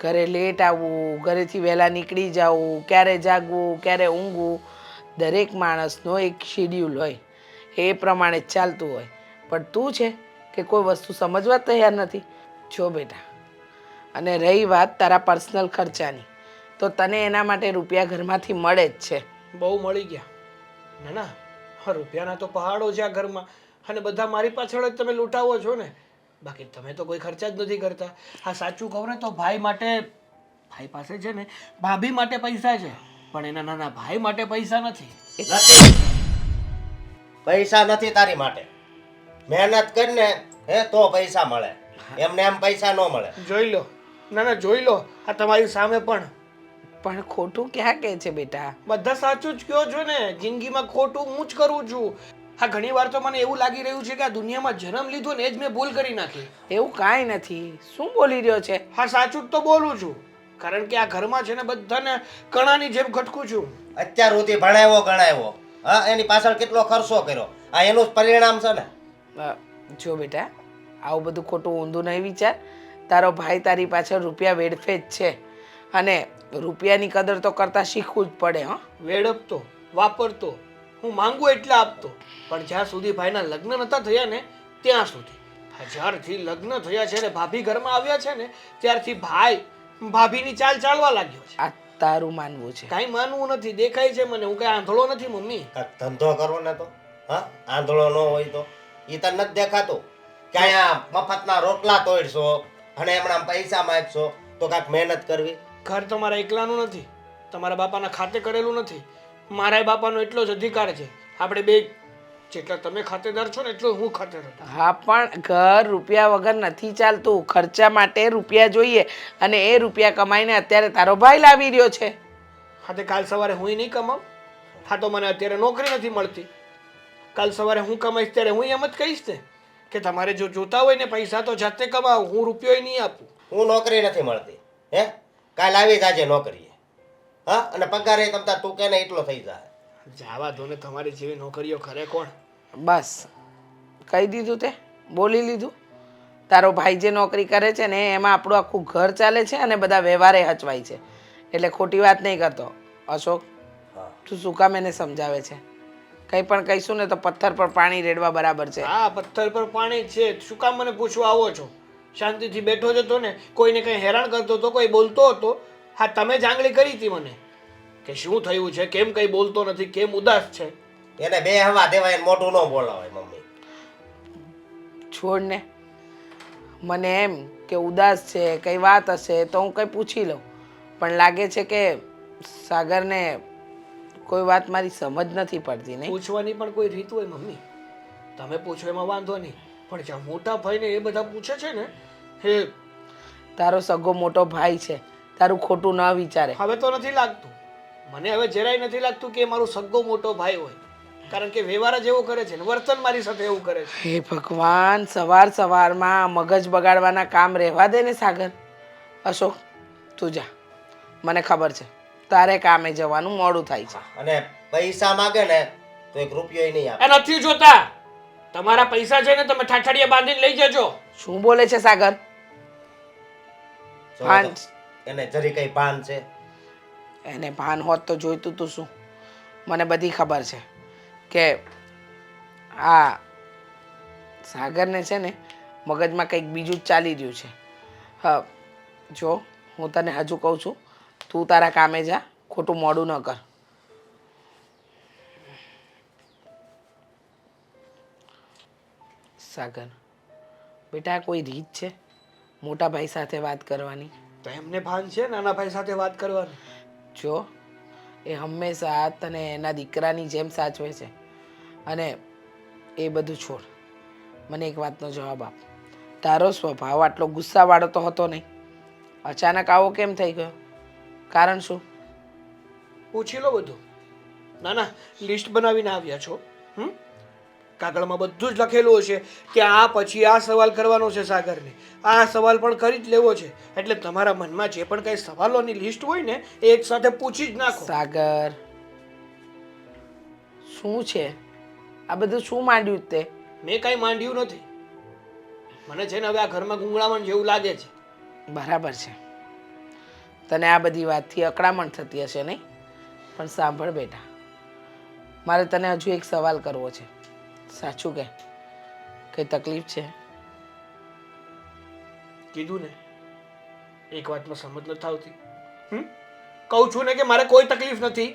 ઘરે લેટ આવવું, ઘરેથી વહેલા નીકળી જવું, ક્યારે જાગવું, ક્યારે ઊંઘવું, દરેક માણસનો એક શેડ્યુલ હોય, એ પ્રમાણે જ ચાલતું હોય. પણ તું છે કે કોઈ વસ્તુ સમજવા તૈયાર નથી. જો બેટા, અને રહી વાત તારા પર્સનલ ખર્ચાની, તો તને એના માટે રૂપિયા ઘરમાંથી મળે જ છે. બહુ મળી ગયા. ના ના, હા રૂપિયાના તો પહાડો છે આ ઘરમાં, અને બધા મારી પાછળ જ તમે લૂંટાવો છો ને. બાકી તમે તો કોઈ ખર્ચા જ નથી કરતા. હા સાચું કહું ને તો ભાઈ માટે, ભાઈ પાસે છે ને ભાભી માટે પૈસા છે, પણ એના નાના ભાઈ માટે પૈસા નથી. નથી, પૈસા નથી તારી માટે. મહેનત કરીને હે તો પૈસા મળે, એમને એમ પૈસા ન મળે. જોઈ લો, ના ના જોઈ લો, આ તમારી સામે પણ ખોટું ક્યાં કહે છે બેટા? બધા સાચું જ કહો છો ને. જિંદગીમાં ખોટું હું જ કરું છું. હા ઘણી વાર તો મને એવું લાગી રહ્યું છે કે આ દુનિયામાં જન્મ લીધો ને એ જ મેં ભૂલ કરી નાખી. એવું કાંઈ નથી. શું બોલી રહ્યો છે? હા સાચું જ તો બોલું છું, કારણ કે આ ઘરમાં છે ને બધાને કણાની જેમ ખટકું છું. અત્યાર સુધી ભણાવ્યો ગણાવ્યો, હા એની પાછળ કેટલો ખર્ચો કર્યો, આ એનું જ પરિણામ છે ને. જો બેટા, આવું બધું ખોટું ઊંધું નહીં વિચાર. તારો ભાઈ તારી પાછળ રૂપિયા વેડફે જ છે, અને રૂપિયાની કદર તો કરતા શીખવું જ પડે. હા, વેડપતો, વાપરતો, હું માંગુ એટલે આપતો, પણ જ્યાં સુધી ભાઈના લગ્ન નતા થયા ને ત્યાં સુધી. જ્યારથી લગ્ન થયા છે ને ભાભી ઘરમાં આવ્યા છે ને ત્યારથી ભાઈ ભાભીની ચાલ ચાલવા લાગ્યો છે. આ તારું માનવું છે? કાંઈ માનવું નથી, દેખાય છે મને. હું કઈ આંધળો નથી મમ્મી. કાંઈક ધંધો કરો ને તો. હા આંધળો ન હોય તો એ તને નથી દેખાતું કે અહીંયા મફતના રોટલા તોડશો અને એમણા પૈસા માંગશો? તો કાંઈક મહેનત કરવી. ઘર તમારા એકલાનું નથી, તમારા બાપાના ખાતે કરેલું નથી. મારા બાપાનો એટલો જ અધિકાર છે. આપણે બે જેટલા તમે ખાતેદાર છો ને એટલો હું ખાતેદાર. હા, પણ ઘર રૂપિયા વગર નથી ચાલતું. ખર્ચા માટે રૂપિયા જોઈએ, અને એ રૂપિયા કમાઈને અત્યારે તારો ભાઈ લાવી રહ્યો છે. હા તે કાલ સવારે હું નહીં કમાઉં? હા તો મને અત્યારે નોકરી નથી મળતી. કાલ સવારે હું કમાઈશ ત્યારે હું એમ જ કહીશ ને કે તમારે જો જોતા હોય ને પૈસા તો જાતે કમાવો, હું રૂપિયો નહીં આપું. હું નોકરી નથી મળતી. હે કાલ આવી જાજે નોકરીએ. હા અને પગારે તમતા તું કે ને એટલો થઈ જાય. જાવા દો ને, તમારી જેવી નોકરીઓ ખરે કોણ? બસ કહી દીધું, તે બોલી લીધું. તારો ભાઈ જે નોકરી કરે છે ને એમાં આપણું આખું ઘર ચાલે છે, અને બધા વ્યવહારે હચવાય છે. એટલે ખોટી વાત નહીં કરતો. અશોક, તું શું કામ એને સમજાવે છે? કંઈ પણ કહીશું ને તો પથ્થર પર પાણી રેડવા બરાબર છે. હા પથ્થર પર પાણી છે. શું કામ મને પૂછવા આવો છો? શાંતિથી બેઠો જ હતો ને, કોઈને કંઈ હેરાન કરતો હતો, કોઈ બોલતો હતો. હા તમે જ આંગળી કરી હતી મને કે શું થયું છે, કેમ કંઈ બોલતો નથી, કેમ ઉદાસ છે. એને બે હવા દેવાય, મોઢું ન બોલાવાય મમ્મી. છોડ ને. મને એમ કે ઉદાસ છે, કઈ વાત હશે તો હું કંઈ પૂછી લઉં, પણ લાગે છે કે સાગરને કોઈ વાત મારી સમજ નથી પડતી નહીં. પૂછવાની પણ કોઈ રીત હોય મમ્મી. તમે પૂછો એમાં વાંધો નહીં, પણ જ્યાં મોટા ભાઈને એ બધા પૂછે છે ને એ તારો સગો મોટો ભાઈ છે, તારું ખોટું ન વિચારે. હવે તો નથી લાગતું. મને હવે જરાય નથી લાગતું કે એ મારો સગ્ગો મોટો ભાઈ હોય, કારણ કે વ્યવહાર જ એવો કરે છે ને વર્તન મારી સાથે એવું કરે છે. હે ભગવાન, સવાર સવારમાં મગજ બગાડવાના કામ રહેવા દે ને સાગર. અશોક તું જા, મને ખબર છે તારે કામે જવાનું મોડું થાય છે. અને પૈસા માગે ને તો 1 રૂપિયો નહીં આપે. એ નથી જોતા. તમારા પૈસા છે ને તમે ઠાઠડિયા બાંધીને લઈ જજો. શું બોલે છે સાગર? જો ભાન તો એને જરી કઈ ભાન છે? એને ભાન હોત તો જોઈતું તું શું? મને બધી ખબર છે કે આ સાગરને છે ને મગજમાં કંઈક બીજું જ ચાલી રહ્યું છે. હા જો હું તને હજુ કહું છું, તું તારા કામે જા, ખોટું મોડું ન કર. સાગર બેટા, કોઈ રીત છે મોટા ભાઈ સાથે વાત કરવાની? તો એમને ભાન છે નાના ભાઈ સાથે વાત કરવાની. જો એ હંમેશા તને એના દીકરાની જેમ સાચવે છે, અને એ બધું છોડ, મને એક વાતનો જવાબ આપ. તારો સ્વભાવ આટલો ગુસ્સાવાળો તો હતો નહીં, અચાનક આવો કેમ થઈ ગયો? કારણ શું? પૂછી લો બધું. ના ના, લિસ્ટ બનાવીને આવ્યા છો. કાગળમાં બધું જ લખેલું હશે કે આ પછી આ સવાલ કરવાનો છે સાગરને, આ સવાલ પણ કરી જ લેવો છે. એટલે તમારા મનમાં જે પણ કઈ સવાલોની લિસ્ટ હોય ને એ એક સાથે પૂછી જ નાખો. સાગર શું છે આ બધું? શું માંડ્યું તે? મેં કાંઈ માંડ્યું નથી. મને છે ને હવે આ ઘરમાં ગુંગળામણ જેવું લાગે છે. બરાબર છે, તને આ બધી વાતથી અકળામણ થતી હશે નહીં? પણ સાંભળ બેટા, મારે તને હજુ એક સવાલ કરવો છે. સાચું કે કઈ તકલીફ છે? કીધું ને, એક વાતમાં સમજ નથી આવતી. કહું છું ને કે મારે કોઈ તકલીફ નથી.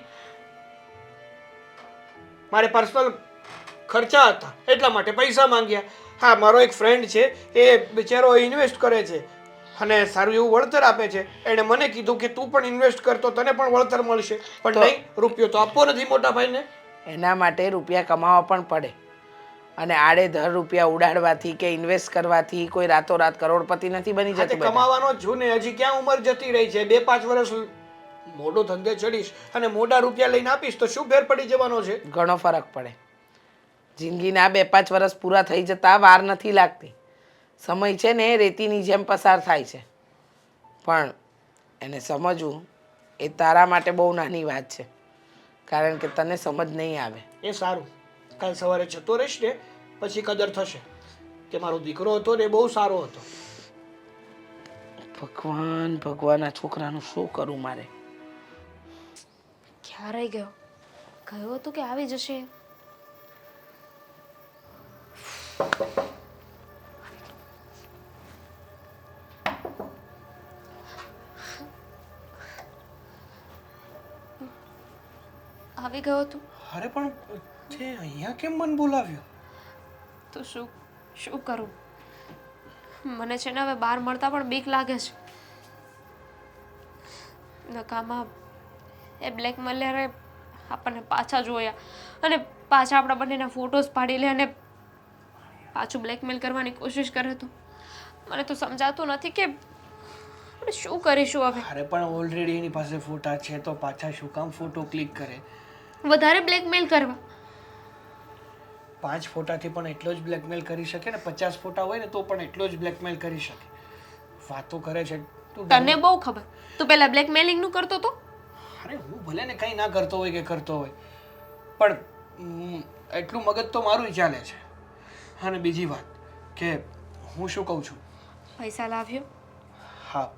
મારે પર્સનલ ખર્ચા હતા એટલા માટે પૈસા માંગ્યા. હા, મારો એક ફ્રેન્ડ છે, એ બિચારો ઇન્વેસ્ટ કરે છે અને સારું એવું વળતર આપે છે. એણે મને કીધું કે તું પણ ઇન્વેસ્ટ કર તો તને પણ વળતર મળશે. પણ નહીં, રૂપિયો તો આપવો નથી મોટા ભાઈને. એના માટે રૂપિયા કમાવા પણ પડે, અને આડેધડ રૂપિયા ઉડાડવાથી કે ઇન્વેસ્ટ કરવાથી કોઈ રાતોરાત કરોડપતિ નથી બની જતું બેટા. કમાવાનો જ છું ને, હજી ક્યાં ઉંમર જતી રહી છે. 2-5 વર્ષ મોટો ધંધે ચડીશ અને મોટા રૂપિયા લઈને આપીશ તો શું ફેર પડી જવાનો છે? ઘણો ફરક પડે. જિંદગીના 2-5 વર્ષ પૂરા થઈ જતા વાર નથી લાગતી. સમય છે ને એ રેતીની જેમ પસાર થાય છે, પણ એને સમજવું એ તારા માટે બહુ નાની વાત છે, કારણ કે તને સમજ નહીં આવે. એ સારું, કાલ સવારે જતો રહીશ ને પછી કદર થશે કે મારો દીકરો હતો ને એ બહુ સારો હતો. ભગવાન ભગવાન, આ છોકરાનું શું કરું મારે? ક્યાં રહી ગયો? ગયો હતો કે આવી જશે? આવી ગયો તું? અરે પણ તે અહીંયા કેમ મન બોલાવ્યો? તો શું કરું? મને છે ને હવે બહાર મળતા પણ બીક લાગે છે. નકામાં એ બ્લેકમેલરે આપણને પાછા જોયા અને પાછા આપણા બંનેના ફોટોસ પાડી લે અને પાછું બ્લેકમેલ કરવાની કોશિશ કરે. તો મને તો સમજાતું નથી કે આપણે શું કરીશું હવે. અરે પણ ઓલરેડી એની પાસે ફોટા છે તો પાછા શું કામ ફોટો ક્લિક કરે? વધારે બ્લેકમેલ કરવા. 5 ફોટાથી પણ એટલો જ બ્લેકમેલ કરી શકે ને 50 ફોટા હોય ને તો પણ એટલો જ બ્લેકમેલ કરી શકે. વાતો કરે છે તું. તને બહુ ખબર, તું પહેલા બ્લેકમેલિંગ નું કરતો તો. અરે હું ભલે ને કંઈ ના કરતો હોય કે કરતો હોય, પણ એટલું મગજ તો મારું ચાલે છે. અને બીજી વાત કે હું શું કહું છું, પૈસા લાવ્યો? હા,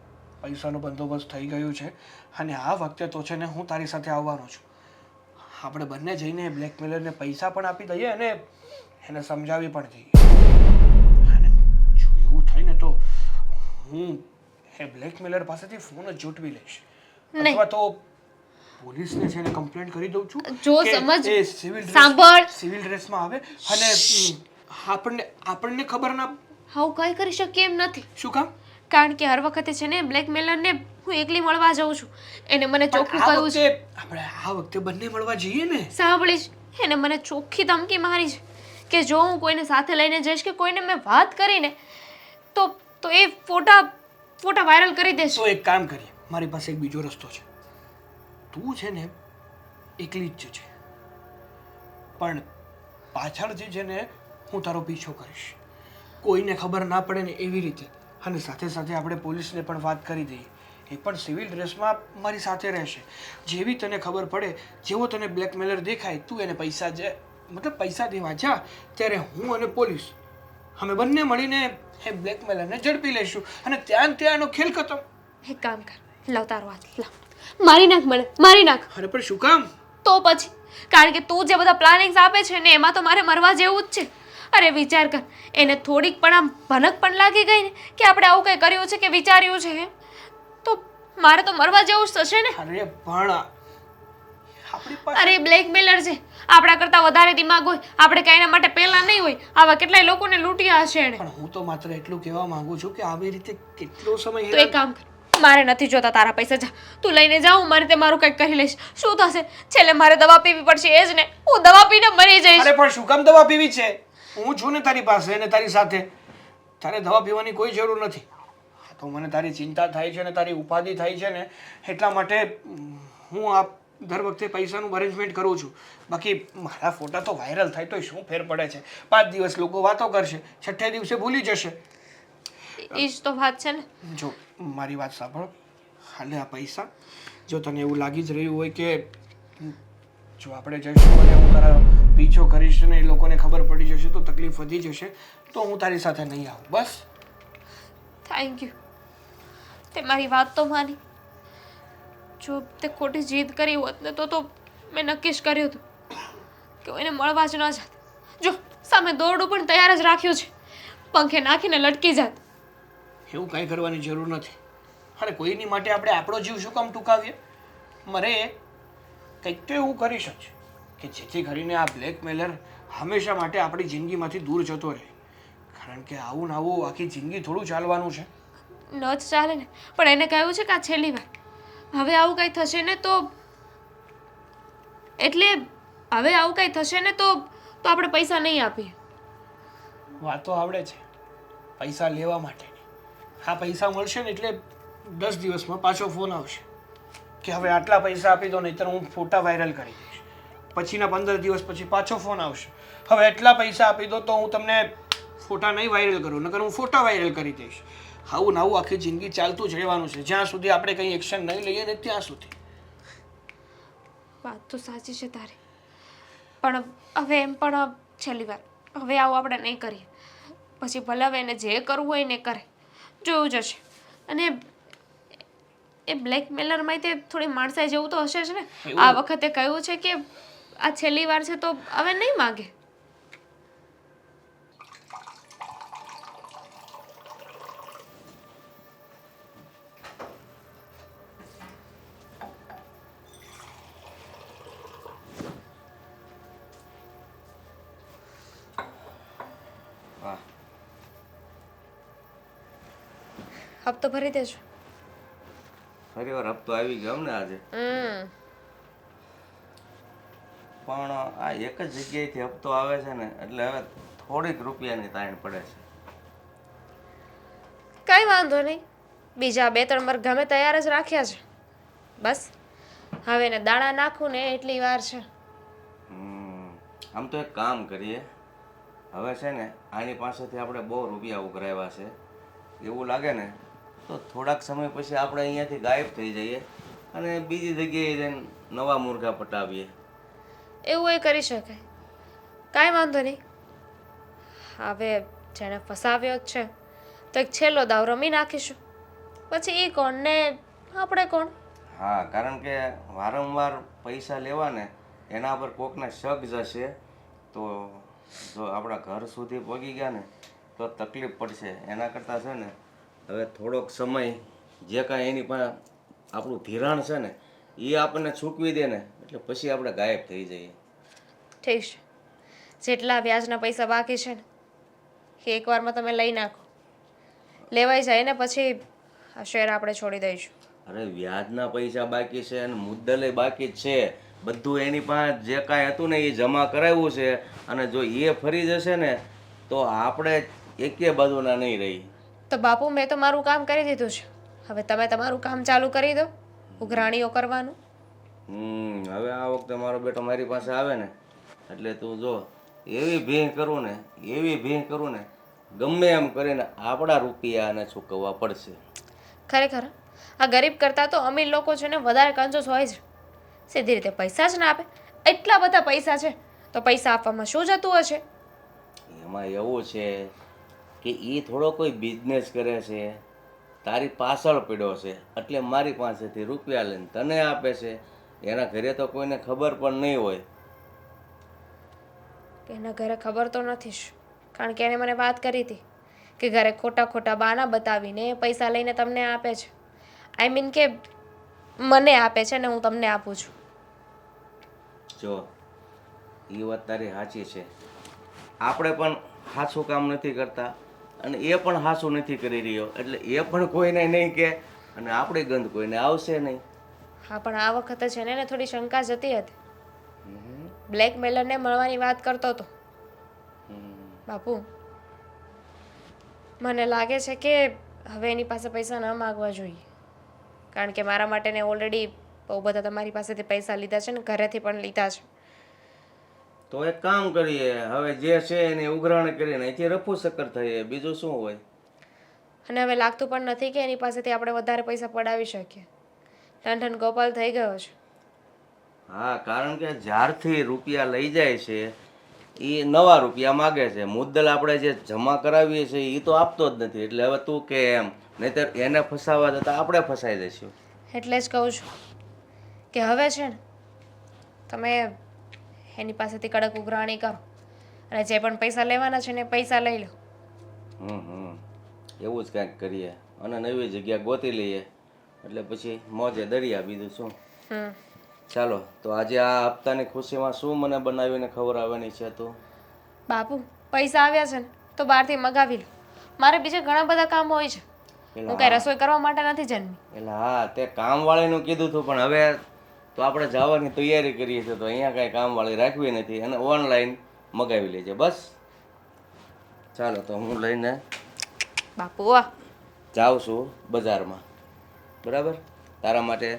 પૈસાનો બંદોબસ્ત થઈ ગયો છે અને આ વખતે તો છે ને હું તારી સાથે આવવાનો છું. આપણે બંને જઈને બ્લેકમેલરને પૈસા પણ આપી દઈએ અને એને સમજાવી પણ દઈએ. અને જો એવું થાય ને તો હું એ બ્લેકમેલર પાસેથી ફોન જ ઝૂંટવી લઈશ, અથવા તો પોલીસને છે ને કમ્પ્લેન્ટ કરી દઉં છું. જો કે સમજ, એ સિવિલ ડ્રેસમાં આવે અને આપણને ખબર ના. હાઉ કઈ કરી શકીએ એમ નથી. શું કામ? કારણ કે હર વખતે છે ને બ્લેકમેલરને હું એકલી મળવા જાઉં છું. એને મને ચોખ્ખું આ કહ્યું છે, વખતે આપણે આ વખતે બંને મળવા જઈએ ને. સાંભળીશ, એને મને ચોખ્ખી ધમકી મારી છે કે જો હું કોઈને સાથે લઈને જઈશ કે કોઈને મેં વાત કરીને તો એ ફોટા વાયરલ કરી દેશે. તો એક કામ કરીએ, મારી પાસે એક બીજો રસ્તો છે. તું છે ને એકલી જ છે, પણ પાછળથી છે ને હું તારો પીછો કરીશ, કોઈને ખબર ના પડે ને એવી રીતે. અને સાથે સાથે આપણે પોલીસને પણ વાત કરી દઈએ. એ પણ સિવિલ ડ્રેસમાં મારી સાથે રહેશે. જેવી તને ખબર પડે, જેવો તને બ્લેકમેલર દેખાય, તું એને પૈસા દેવા જા, ત્યારે હું અને પોલીસ અમે બંને મળીને એ બ્લેકમેલરને ઝડપી લઈશું અને ત્યાં એનો ખેલ ખતમ. એક કામ કર, લાવ તારો હાથ લાવ, મારી નાખ મને, મારી નાખ. અરે પણ શું કામ? તો પછી કારણ કે તું જે બધા પ્લાનિંગ્સ આપે છે ને એમાં તો મારે મરવા જેવું જ છે. અરે વિચાર કર, એને થોડીક પણ આમ ભનક પણ લાગી ગઈ ને કે આપણે આવું કંઈ કર્યું છે કે વિચાર્યું છે, તો મારે તો મરવા જેવું જ થશે ને. અરે પણ આપણી પાસે અરે બ્લેકમેલર છે, આપણા કરતાં વધારે દિમાગ હોય, આપણે કાંઈ એના માટે પહેલા નહીં હોય. આવા કેટલાય લોકોને લૂંટ્યા હશે એણે. પણ હું તો માત્ર એટલું કહેવા માંગુ છું કે આવી રીતે કેટલો સમય તો એક કામ કર, મારે નથી જોતા તારા પૈસા, જા તું લઈને જાઉં, મારે તે મારું કંઈક કરી લઈશ. શું થશે? છેલ્લે મારે દવા પીવી પડશે, એ જ ને, હું દવા પીને મરી જઈશ. અરે પણ શું કામ દવા પીવી છે? હું છું ને તારી પાસે અને તારી સાથે. તારે દવા પીવાની કોઈ જરૂર નથી. હા, તો મને તારી ચિંતા થાય છે ને તારી ઉપાધિ થાય છે ને, એટલા માટે હું આ દર વખતે પૈસાનું અરેન્જમેન્ટ કરું છું. બાકી મારા ફોટા તો વાયરલ થાય તો શું ફેર પડે છે? 5 દિવસ લોકો વાતો કરશે, 6 દિવસે ભૂલી જશે. એ જ તો વાત છે ને. જો મારી વાત સાંભળ, હાલે આ પૈસા, જો તને એવું લાગી જ રહ્યું હોય કે જો આપણે જઈશું અને હું તારા પીછો કરીશ ને એ લોકોને ખબર પડી જશે તો તકલીફ વધી જશે, તો હું તારી સાથે નહીં આવું. બસ. થેન્ક યુ, તે મારી વાત તો માની. જો તે ખોટી જીદ કરી હોત ને તો મેં નક્કી જ કર્યું હતું કે એને મળવા જ ન જાત. જો સામે દોરડું પણ તૈયાર જ રાખ્યું છે, પંખે નાખીને લટકી જાત. એવું કાંઈ કરવાની જરૂર નથી. અરે કોઈની માટે આપણે આપણો જીવ શું કામ ટૂંકાવીએ? મરે કંઈક તો એવું કરી શકશે કે જેથી કરીને આ બ્લેકમેલર હંમેશા માટે આપણી જિંદગીમાંથી દૂર જતો રહે. કારણ કે આવું ને આવું આખી જિંદગી થોડું ચાલવાનું છે. ન જ ચાલે ને, પણ એને કહ્યું છે કે આ છેલ્લી વાર. હવે આવું કંઈ થશે ને તો આપણે પૈસા નહીં આપીએ. વાતો આવડે છે પૈસા લેવા માટેની. આ પૈસા મળશે ને એટલે 10 દિવસમાં પાછો ફોન આવશે કે હવે આટલા પૈસા આપી દો, નહીંતર હું ફોટા વાયરલ કરી દઈશ. પછીના 15 દિવસ પછી પાછો ફોન આવશે, હવે એટલા પૈસા આપી દો તો હું તમને ફોટા નહીં વાયરલ કરું, નકર હું ફોટા વાયરલ કરી દઈશ. આવું ને આવું આખી જિંદગી ચાલતું જ રહેવાનું છે, જ્યાં સુધી આપણે કંઈ એક્શન નહીં લઈએ ને ત્યાં સુધી. વાત તો સાચી છે તારી, પણ હવે એમ પણ છેલ્લી વાર, હવે આવું આપણે નહીં કરીએ. પછી ભલે હવે એને જે કરવું હોય ને કરે, જોયું જશે. અને એ બ્લેકમેલરમાં તે થોડી માણસાઈ જેવું તો હશે જ ને. આ વખતે કહ્યું છે કે આ છેલ્લી વાર છે તો હવે નહીં માગે. વાહ, હપ્તો ભરી દેજો. ફરી વાર હપ્તો આવી ગયો એમ ને આજે. પણ આ એક જ જગ્યાએથી હપ્તો આવે છે ને એટલે હવે થોડીક રૂપિયાની તાણ પડે છે. કઈ વાંધો નહીં, બીજા 2-3 વર્ગ ગમે તૈયાર જ રાખ્યા છે. બસ હવે એને દાણા નાખું ને એટલી વાર છે. આમ તો એક કામ કરીએ, હવે છે ને આની પાસેથી આપણે બહુ રૂપિયા ઉઘરાવ્યા છે, એવું લાગે ને તો થોડાક સમય પછી આપણે અહીંયાથી ગાયબ થઈ જઈએ અને બીજી જગ્યાએ જઈને નવા મુર્ગા પટાવીએ. એવું એ કરી શકાય, કાંઈ વાંધો નહીં. હવે જેને ફસાવ્યો જ છે તો એક છેલ્લો દાવ રમી નાખીશું, પછી એ કોણ ને આપણે કોણ. હા, કારણ કે વારંવાર પૈસા લેવાને એના પર કોકને શક જશે તો જો આપણા ઘર સુધી પહોંચી ગયા ને તો તકલીફ પડશે. એના કરતાં છે ને હવે થોડોક સમય જે કાંઈ એની પાસે આપણું ધિરાણ છે ને એ આપણને ચૂકવી દે ને એટલે પછી આપણે ગાયબ થઈ જઈએ. ઠીક છે, જેટલા વ્યાજના પૈસા બાકી છે ને એ એકવારમાં તમે લઈ નાખો. લેવાઈ જાય ને પછી આ શેર આપણે છોડી દઈશું. અરે વ્યાજના પૈસા બાકી છે અને મુદ્દલે બાકી જ છે. બધું એની પાસે જે કાંઈ હતું ને એ જમા કરાવ્યું છે, અને જો એ ફરી જશે ને તો આપણે એકે બાજુના નહીં રહી. તો બાપુ મેં તો મારું કામ કરી દીધું છે. હવે તમે તમારું કામ ચાલુ કરી દો ઉઘરાણીઓ કરવાનું. હવે આ વખતે મારો બેટો મારી પાસે આવે ને એટલે તું જો એવી ભીંગ કરું ને ગમે એમ કરીને આપણા રૂપિયાને ચૂકવવા પડશે. ખરેખર આ ગરીબ કરતાં તો અમીર લોકો છે ને વધારે કંજૂસ હોય છે. સીધી રીતે પૈસા જ ના આપે. એટલા બધા પૈસા છે તો પૈસા આપવામાં શું જતું હશે? એમાં એવું છે કે એ થોડો કોઈ બિઝનેસ કરે છે, તારી પાછળ પડ્યો છે એટલે મારી પાસેથી રૂપિયા લઈને તને આપે છે. એના ઘરે તો કોઈને ખબર પણ નહીં હોય. કે એના ઘરે ખબર તો નથી જ, કારણ કે એને મને વાત કરી હતી કે ઘરે ખોટા ખોટા બહાના બતાવીને પૈસા લઈને તમને આપે છે. આઈ મીન કે મને આપે છે ને હું તમને આપું છું. જો એ વાત તારી સાચી છે. આપણે પણ સાચું કામ નથી કરતા અને એ પણ સાચું નથી કરી રહ્યો એટલે એ પણ કોઈને નહીં કહે અને આપણી ગંધ કોઈને આવશે નહીં. હા, પણ આ વખતે છે ને એને થોડી શંકા જતી હતી. બ્લેકમેલરને મળવાની વાત કરતો હતો. બાપુ મને લાગે છે કે હવે એની પાસે પૈસા ન માગવા જોઈએ, કારણ કે મારા માટે ને ઓલરેડી બહુ બધા તમારી પાસેથી પૈસા લીધા છે ને ઘરેથી પણ લીધા છે. તો એક કામ કરીએ, હવે જે છે એને ઉઘરાણ કરીને અહીંથી રફુ ચક્કર થઈએ, બીજું શું હોય. અને હવે લાગતું પણ નથી કે એની પાસેથી આપણે વધારે પૈસા પડાવી શકીએ. ઠંઠન ગોપાલ થઈ ગયો છે. હા, કારણ કે જ્યારથી રૂપિયા લઈ જાય છે એ નવા રૂપિયા માગે છે. મુદ્દલ આપણે જે જમા કરાવીએ છીએ એ તો આપતો જ નથી. એટલે હવે તું કે એમ, નહીંતર એને ફસાવા જતાં આપણે ફસાઈ જઈશું. એટલે જ કહું છું કે હવે છે ને તમે એની પાસેથી કડક ઉઘરાણી કરો અને જે પણ પૈસા લેવાના છે ને એ પૈસા લઈ લો. એવું જ કાંઈક કરીએ અને નવી જગ્યા ગોતી લઈએ એટલે પછી મોજે દરિયા, બીજું શું. ચાલો તો આજે આ હપ્તાની ખુશીમાં શું મને બનાવીને ખવડાવવાની છે તું? બાપુ પૈસા આવ્યા છે ને તો બહારથી મગાવી લો. મારે બીજા ઘણા બધા કામ હોય છે. હું કઈ રસોઈ કરવા માટે નથી જન્મી. એટલે હા, તે કામવાળીનું કીધું હતું પણ હવે તો આપણે જવાની તૈયારી કરીએ છીએ તો અહીંયા કાંઈ કામવાળી રાખવી નથી અને ઓનલાઈન મગાવી લેજે બસ. ચાલો તો હું લઈને બાપુ વાહ, જાઉં છું બજારમાં, બરાબર? તારા માટે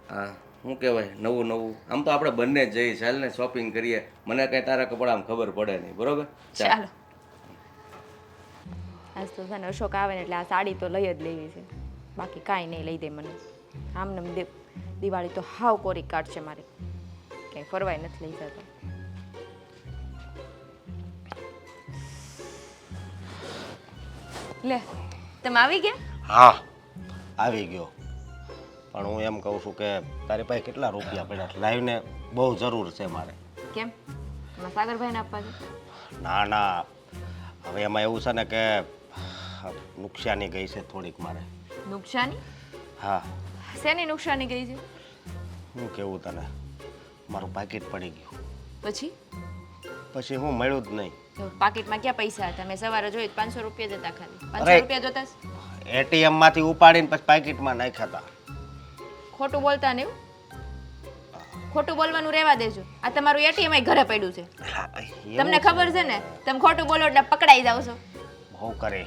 હા શું કહેવાય નવું આમ તો આપણે બંને જ જઈએ, ચાલ ને શોપિંગ કરીએ. મને કંઈ તારા કપડામાં ખબર પડે નહીં, બરાબર? ચાલો. આજ તો છે ને અશોક આવે ને એટલે આ સાડી તો લઈ જ લેવી છે, બાકી કાંઈ નહીં લઈ દે મને. આમને દિવાળી તો હાવ કોરી કાઢશે મારે, ક્યાંય ફરવાય નથી લઈ જતા. લે તમે આવી ગયા? હા આવી ગયો, પણ હું એમ કહું છું કે તારી પાસે કેટલા રૂપિયા પડ્યા છે? લાવીને બહુ જરૂર છે મારે. કેમ તમારા સાગરભાઈને આપવા છે? ના હવે એમાં એવું છે ને કે નુકસાની ગઈ છે થોડીક મારે. નુકસાની? હા. શેની નુકસાની ગઈ છે? હું કેવું તને, મારું પાકીટ પડી ગયું. પછી હું મળ્યું જ નહીં. પાકીટમાં ક્યાં પૈસા હતા? મેં સવારે જોયું 500 રૂપિયા જ હતા ખાલી. 500 અરે! રૂપિયા જોતા છે? એટીએમ માંથી ઉપાડીને પછી પાકીટમાં નાખ્યા હતા. ખોટું બોલતા ને એવું? ખોટું બોલવાનું રહેવા દેજો. આ તમારું એટીએમ ઘરે પડ્યું છે. તમને ખબર છે ને, તમે ખોટું બોલો એટલે પકડાઈ જાવ છો. બહુ કરે.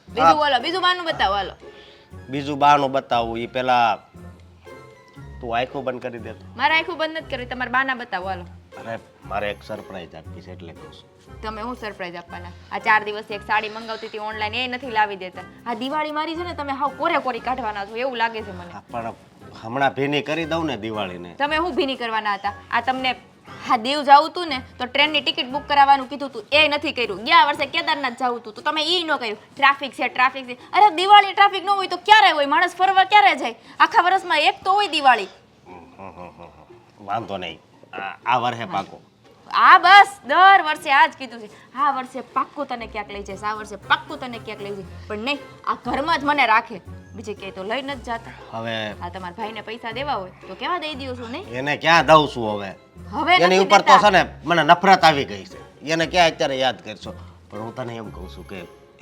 બીજું બોલો, બીજું બહાનું બતાવો. હાલો બીજું બહાનું બતાવું એ પેલા તું આંખો બંધ કરી દે. મારે આંખું બંધ નથી કરી, તમારે બહાના બતાવો. હાલો. અરે મારે એક સરપ્રાઈઝ આપવી છે એટલે કહું છું. તમે હું સરપ્રાઈઝ આપવાના? આ 4 દિવસથી એક સાડી મંગાવતી હતી ઓનલાઈન, એ નથી લાવી દેતા. આ દિવાળી મારી છે ને તમે હાવ કોરી કાઢવાના છો એવું લાગે છે મને. પણ હમણાં ભીની કરી દઉં ને દિવાળીને. તમે હું ભીની કરવાના હતા? આ તમને હા દીવ જવું હતું ને તો ટ્રેનની ટિકિટ બુક કરાવવાનું કીધું હતું, એ નથી કર્યું. ગયા વર્ષે કેદારનાથ જવું હતું તો તમે એ ન કર્યું. ટ્રાફિક છે. અરે દિવાળી ટ્રાફિક ન હોય તો ક્યારે હોય? માણસ ફરવા ક્યારે જાય? આખા વર્ષમાં એક તો હોય દિવાળી. વાંધો નહીં, આ વર્ષે પાકો. આ બસ દર વર્ષે આ જ કીધું છે. આ વર્ષે પાક્કું તને ક્યાંક લઈ જઈશ, આ વર્ષે પાક્કું તને ક્યાંક લઈ જઈશ. પણ નહીં, આ ઘરમાં જ મને રાખે, બીજે ક્યાંય તો લઈ નથી જતા. હવે આ તમારા ભાઈને પૈસા દેવા હોય તો કેવા દઈ દો છો? નહીં એને ક્યાં દઉં છું હવે? હવે એની નથી ઉપર તો દેતા. છે ને મને નફરત આવી ગઈ છે. એને ક્યાં અત્યારે યાદ કરશો? પણ હું તને એમ કહું છું કે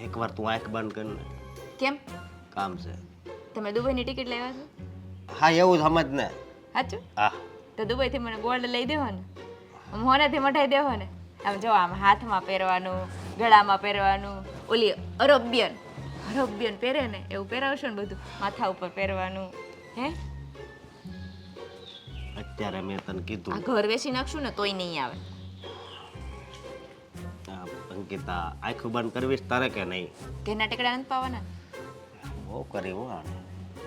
એકવાર તું આંખ બંધ કરીને કેમ કામ છે. તમે દુબઈની ટિકિટ લેવા છો હા એવું જ સમજ ને. સાચું હા તો દુબઈથી મને ગોલ્ડ લઈ દેવાનું આમ હોનેથી મઢાઈ દેવાનું આમ જો આમ હાથમાં પહેરવાનું ગળામાં પહેરવાનું ઓલી અરબિયન પહેરે ને એવું પહેરાવશો ને બધું માથા ઉપર પહેરવાનું હે અત્યારે મેં તને આ કીધું ઘર વેચી નાખશું ને તોય નહીં આવે અંકિતા આંખું બંધ કરવીશ તારે કે નહીં? ઘરના ટેકડા નથી પાવાના બહુ કરી હું આને.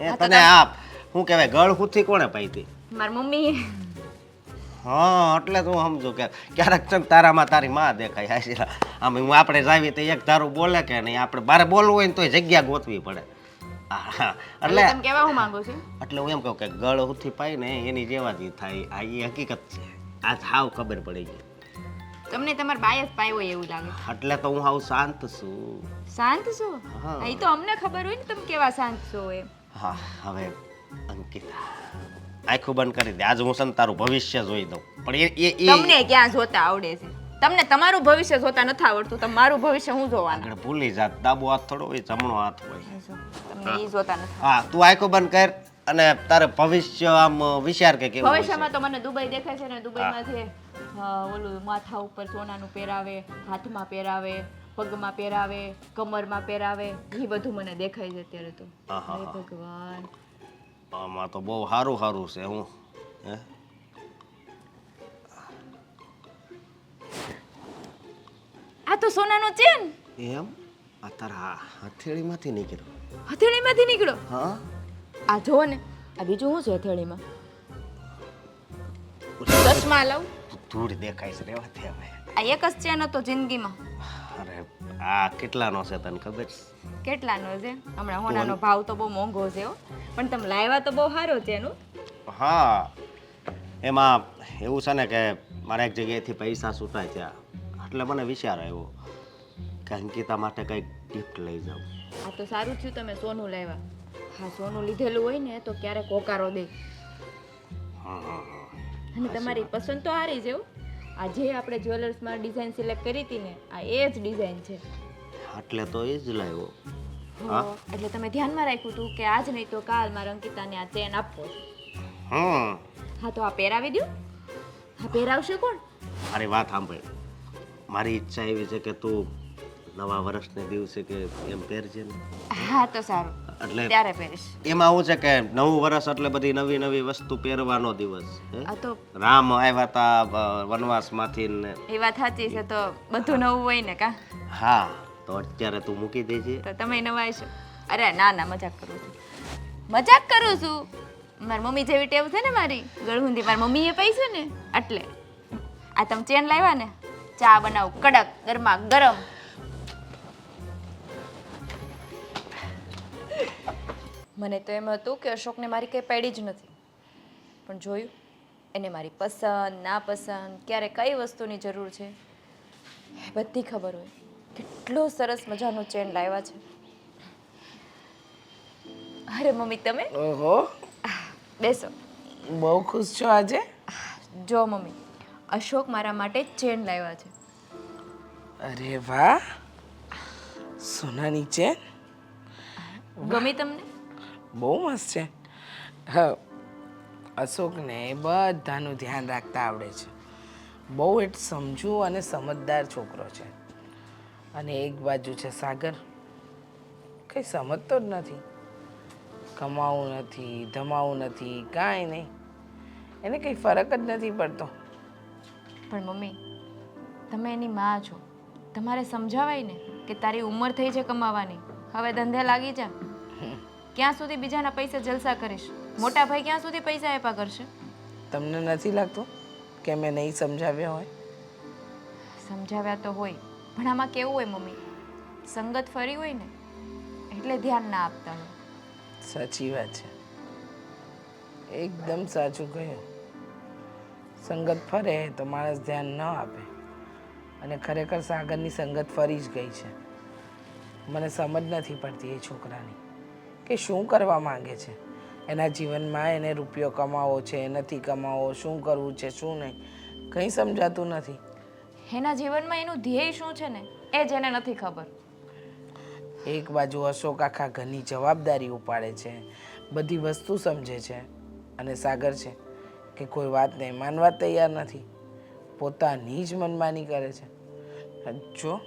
એ તને આપ શું કહેવાય ગળ હુથી કોણે પાઈતી? મારી મમ્મી હા એટલે તો હું સમજુ કે ક્યારેક છે ને તારામાં તારી માં દેખાય હાશીલા. આમ હું આપણે જાવી તો એક ધારું બોલે કે નહીં, આપણે બારે બોલવું હોય ને તોય જગ્યા ગોતવી પડે. હા એટલે એટલે તમે કેવા હું માંગુ છું એટલે હું એમ કહું કે ગળ હુથી પાઈ ને એની જેવા જ ઈ થાય. આ એ હકીકત છે, આજ હાવ ખબર પડી ગઈ. તમને તમારા બાય જ પાય હોય એવું લાગે એટલે તો હું હાવ શાંત છું. શાંત છો હા. એ તો અમને ખબર હોય ને તમે કેવા શાંત છો એમ હા હવે અંકિતા આંખું બંધ કરી દે. આજ હું છે ને તારું ભવિષ્ય જોઈ દઉં. પણ એ તમને ક્યાં જોતા આવડે છે તમને તમારું ભવિષ્ય જોતા નથી આવડતું તમારું ભવિષ્ય હું જોવાના આગળ ભૂલી જાત. ડાબો હાથ થોડો હોય, જમણો હાથ હોય. તમને એ જોતા નથી હા તું આંખો બંધ કર અને તારે ભવિષ્ય આમ વિચાર કે કેવું હોય છે. ભવિષ્યમાં તો મને દુબઈ દેખાય છે ને દુબઈમાં છે ઓલું માથા ઉપર સોનાનું પહેરાવે હાથમાં પહેરાવે પગમાં પહેરાવે કમરમાં પહેરાવે એ બધું મને દેખાય છે અત્યારે તો આહા. હે ભગવાન આમાં તો બહુ સારું સારું છે. હું હે આ તો સોનાનો ચેન એમ આ તારા હથેળીમાંથી નીકળ્યો? હથેળીમાંથી નીકળ્યો હા આ જો ને આ બીજું શું છે હથેળીમાં ચશ્મા લાવું ધૂળ દેખાય છે. રેવા દે હવે. આ એક જ ચેન હતો જિંદગીમાં અરે આ કેટલાનો છે તને ખબર છે? કેટલાનો છે હમણાં હોનાનો ભાવ તો બહુ મોંઘો છે હો પણ તમે લાવ્યા તો બહુ સારો છે એનું હા એમાં એવું છે ને કે મારા એક જગ્યાએથી પૈસા છૂટાય ત્યાં એટલે મને વિચાર આવ્યો કે અંકિતા માટે કંઈક ગિફ્ટ લઈ જાઉં. આ તો સારું થયું તમે સોનું લાવ્યા હા સોનું લીધેલું હોય ને તો ક્યારેક હોકારો દે અને તમારી પસંદ તો સારી છે હો. આ જે આપણે જ્વેલર્સમાં ડિઝાઇન સિલેક્ટ કરી હતી ને આ એ જ ડિઝાઇન છે એટલે તો એ જ લાવ્યો. એટલે તમે ધ્યાનમાં રાખ્યું હતું કે આજ નહીં તો કાલ મારા અંકિતાને આ ચેન આપવો છે. હા તો આ પહેરાવી દો. હા પહેરાવશે કોણ? મારી વાત સાંભળ. મારી ઈચ્છા એવી છે કે તું નવા વર્ષને દિવસે કે એમ પહેરજે ને. હા તો સારું એટલે ત્યારે પહેરીશ. એમાં શું છે કે નવું વર્ષ એટલે બધી નવી નવી વસ્તુ પહેરવાનો દિવસ. હે? આ તો રામ આવ્યા હતા વનવાસમાંથી ને. એ વાત સાચી છે તો બધું નવું હોય ને કા હા તો અત્યારે તું મૂકી દેજે. તો તમે નવાઈશો. અરે ના ના મજાક કરું છું મારી મમ્મી જેવી ટેવ છે ને મારી ગળહુંદી મારી મમ્મીએ પાઈ છે ને એટલે આ તમે ચેન લાવ્યા ને ચા બનાવું કડક ગરમા ગરમ મને તો એમ હતું કે અશોકને મારી કંઈ પડી જ નથી પણ જોયું એને મારી પસંદ નાપસંદ ક્યારે કઈ વસ્તુની જરૂર છે એ બધી ખબર હોય કેટલો સરસ મજાનો ચેન લાવ્યા છે અરે મમ્મી તમે ઓહો બેસો બહુ ખુશ છો આજે. જો મમ્મી અશોક મારા માટે ચેન લાવ્યા છે અરે વાહ સોનાની ચેન ગમી તમને બહુ મસ્ત છે. હા અશોકને બધાનું ધ્યાન રાખતા આવડે છે. બહુ સમજુ અને સમજદાર છોકરો છે. અને એક બાજુ છે સાગર કંઈ સમજતો જ નથી. કમાવું નથી ધમાવું નથી કાંઈ નહીં. એને કંઈ ફરક જ નથી પડતો. પણ મમ્મી તમે એની માં છો તમારે સમજાવાય ને કે તારી ઉંમર થઈ છે કમાવાની હવે ધંધે લાગી જા ક્યાં સુધી બીજાના પૈસા જલસા કરીશ મોટા ભાઈ ક્યાં સુધી પૈસા આપ્યા કરશે તમને નથી લાગતું કે મેં નહીં સમજાવ્યો હોય? સમજાવ્યા તો હોય પણ આમાં કેવું હોય મમ્મી સંગત ફરી હોય ને એટલે ધ્યાન ના આપતા હોય સાચી વાત છે. એકદમ સાચું કહ્યું. સંગત ફરે તો માણસ ધ્યાન ન આપે અને ખરેખર સાગરની સંગત ફરી જ ગઈ છે. મને સમજ નથી પડતી એ છોકરાની કે શું કરવા માંગે છે. એના જીવનમાં એને રૂપિયો કમાવો છે નથી કમાવો, શું કરવું છે શું નહીં, કંઈ સમજાતું નથી. એના જીવનમાં એનું ધ્યેય શું છે ને એ જ એને નથી ખબર એક બાજુ અશોક આખા ઘરની જવાબદારી ઉપાડે છે, બધી વસ્તુ સમજે છે, અને સાગર છે કે કોઈ વાતને માનવા તૈયાર નથી, પોતાની જ મનમાની કરે છે. જો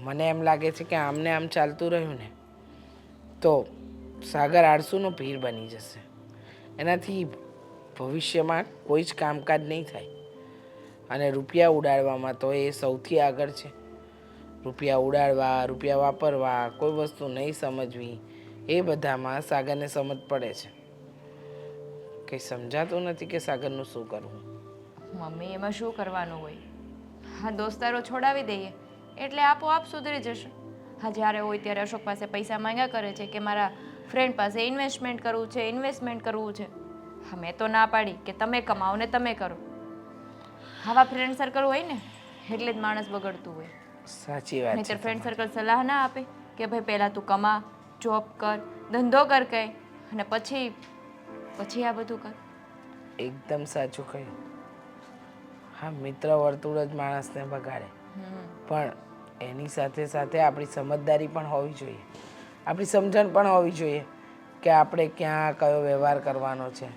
મને એમ લાગે છે કે આમને આમ ચાલતું રહ્યું ને તો સાગર આળસુનો પીર બની જશે. એનાથી ભવિષ્યમાં કોઈ જ કામકાજ નહીં થાય. અને રૂપિયા ઉડાડવામાં તો એ સૌથી આગળ છે. રૂપિયા ઉડાડવા, રૂપિયા વાપરવા, કોઈ વસ્તુ નહીં સમજવી, એ બધામાં સાગરને સમજ પડે છે. કંઈ સમજાતું નથી કે સાગરનું શું કરવું. મમ્મી એમાં શું કરવાનું હોય? હા, દોસ્તારો છોડાવી દઈએ એટલે આપોઆપ સુધરી જશે. હા, જ્યારે હોય ત્યારે અશોક પાસે પૈસા માંગ્યા કરે છે કે મારા ફ્રેન્ડ પાસે ઇન્વેસ્ટમેન્ટ કરવું છે. હા, મેં તો ના પાડી કે તમે કમાઓ ને તમે કરો. આવા ફ્રેન્ડ સર્કલ હોય ને એટલે જ માણસ બગડતું હોય. સાચી વાત નહીંતર છે. ફ્રેન્ડ સર્કલ સલાહ ના આપે કે ભાઈ પહેલાં તું કમા, જોબ કર, ધંધો કર કંઈ, અને પછી આ બધું કર. એકદમ સાચું કહ્યું. હા, મિત્ર વર્તુળ જ માણસને બગાડે, પણ એની સાથે સાથે આપણી સમજદારી પણ હોવી જોઈએ, આપણી સમજણ પણ હોવી જોઈએ કે આપણે ક્યાં કયો વ્યવહાર કરવાનો છે.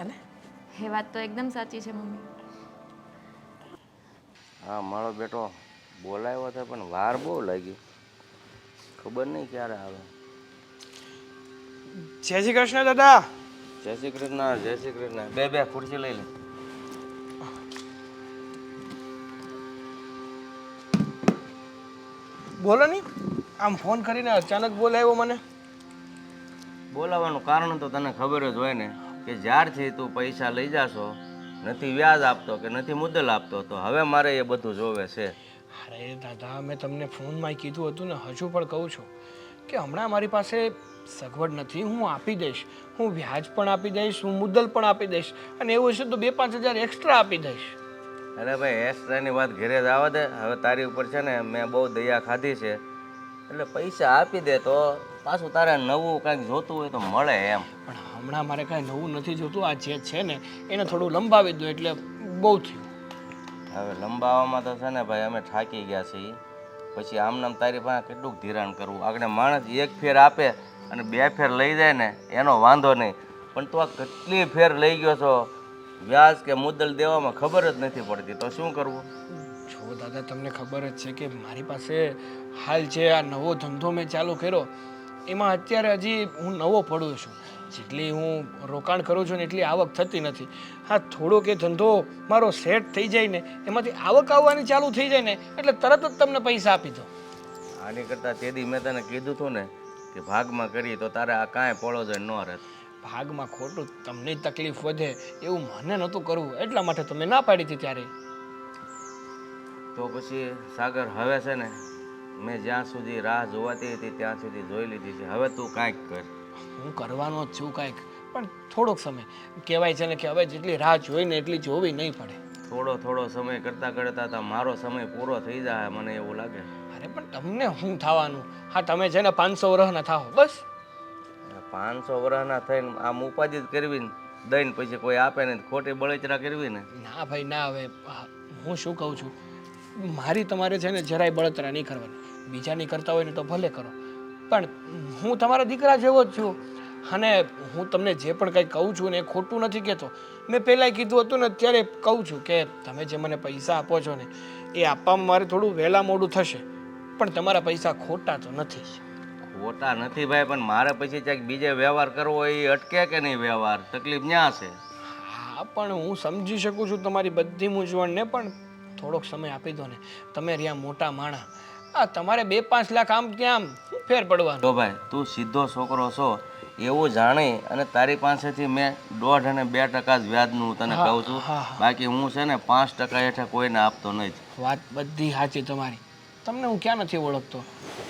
અને એ વાત તો એકદમ સાચી છે મમ્મી. હા, મારો બેટો બોલાવ્યો હતો પણ વાર બહુ લાગી, ખબર નહીં ક્યારે આવે. જય શ્રી કૃષ્ણ દાદા. જય શ્રી કૃષ્ણ, જય શ્રી કૃષ્ણ. બે ખુરશી લઈ લે. બોલો નહીં, આમ ફોન કરીને અચાનક બોલાવ્યો મને. બોલાવવાનું કારણ તો તને ખબર જ હોય ને કે જ્યારથી તું પૈસા લઈ જાશો, નથી વ્યાજ આપતો કે નથી મુદ્દલ આપતો, તો હવે મારે એ બધું જોવે છે. અરે દાદા, મેં તમને ફોનમાં કીધું હતું ને, હજુ પણ કહું છું કે હમણાં મારી પાસે સગવડ નથી. હું આપી દઈશ, હું વ્યાજ પણ આપી દઈશ, હું મુદ્દલ પણ આપી દઈશ, અને એવું હશે તો 2-5 હજાર એક્સ્ટ્રા આપી દઈશ. અરે ભાઈ, એક્સ્ટ્રાની વાત ઘેરે જ આવવા દે. હવે તારી ઉપર છે ને મેં બહુ દયા ખાધી છે, એટલે પૈસા આપી દે તો પાછું તારે નવું કાંઈક જોતું હોય તો મળે એમ. પણ હમણાં મારે કાંઈ નવું નથી જોતું. આ જે છે ને એને થોડું લંબાવી દો એટલે બહુ થયું. હવે લંબાવામાં તો છે ને ભાઈ અમે થાકી ગયા છીએ. પછી આમનામ તારી પાસે કેટલુંક ધિરાણ કરવું? આગળ માણસ એક ફેર આપે અને 2 ફેર લઈ જાય ને એનો વાંધો નહીં, પણ તું આ કેટલી ફેર લઈ ગયો છો, વ્યાજ કે મુદ્દલ દેવામાં ખબર જ નથી પડતી, તો શું કરવું? જો દાદા, તમને ખબર જ છે કે મારી પાસે હાલ જે આ નવો ધંધો મેં ચાલુ કર્યો એમાં અત્યારે હજી હું નવો પડું છું. જેટલી હું રોકાણ કરું છું ને એટલી આવક થતી નથી. હા, થોડોક એ ધંધો મારો સેટ થઈ જાય ને, એમાંથી આવક આવવાની ચાલુ થઈ જાય ને એટલે તરત જ તમને પૈસા આપી દો. આની કરતાં તેદી મેં તને કીધું હતું ને કે ભાગમાં કરી તો તારે આ કાંઈ પડો જ ન રહેત. ભાગમાં ખોટું તમને જ તકલીફ વધે એવું મને નહોતું કરવું, એટલા માટે તો મેં ના પાડી હતી ત્યારે. તો પછી સાગર, હવે છે ને મેં જ્યાં સુધી રાહ જોવાતી હતી ત્યાં સુધી જોઈ લીધી છે. હવે તું કાંઈક કર. હું કરવાનો જ છું કાંઈક, પણ થોડોક સમય. કહેવાય છે ને કે હવે જેટલી રાહ જોઈને એટલી જોવી નહીં પડે. થોડો સમય કરતાં મારો સમય પૂરો થઈ જાય મને એવું લાગે. અરે પણ તમને શું થવાનું? હા, તમે છે ને 500 વર્ષના થાઓ બસ. 500 વર્ષના થઈને આમ ઉપાધિ જ કરવી ને, દઈને પછી કોઈ આપે ને ખોટી બળતરા કરવી ને. ના ભાઈ ના. હવે હું શું કહું છું, મારી તમારે છે ને જરાય બળતરા નહીં કરવાની. બીજાની કરતા હોય ને તો ભલે કરો, પણ હું તમારા દીકરા જેવો જ છું. અને હું તમને જે પણ કંઈ કહું છું ને એ ખોટું નથી કહેતો. મેં પહેલાંય કીધું હતું ને અત્યારે કહું છું કે તમે જે મને પૈસા આપો છો ને એ આપવામાં મારે થોડું વહેલા મોડું થશે, પણ તમારા પૈસા ખોટા તો નથી. ખોટા નથી ભાઈ, પણ મારે પછી ક્યાંક બીજે વ્યવહાર કરવો એ અટકે કે નહીં વ્યવહાર? તકલીફ ન્યા છે. હા, પણ હું સમજી શકું છું તમારી બધી મૂંઝવણને, પણ થોડોક સમય આપી દો ને. તમે રહ્યા મોટા માણા, હા, તમારે 2-5 લાખ આમ ત્યાં આમ ફેર પડવાનો. તો ભાઈ, તું સીધો છોકરો છો એવું જાણી અને તારી પાસેથી મેં 1.5 અને 2% જ વ્યાજનું તને કહું છું. બાકી હું છે ને 5% હેઠળ કોઈને આપતો નથી. વાત બધી સાચી તમારી. તમને હું ક્યાં નથી ઓળખતો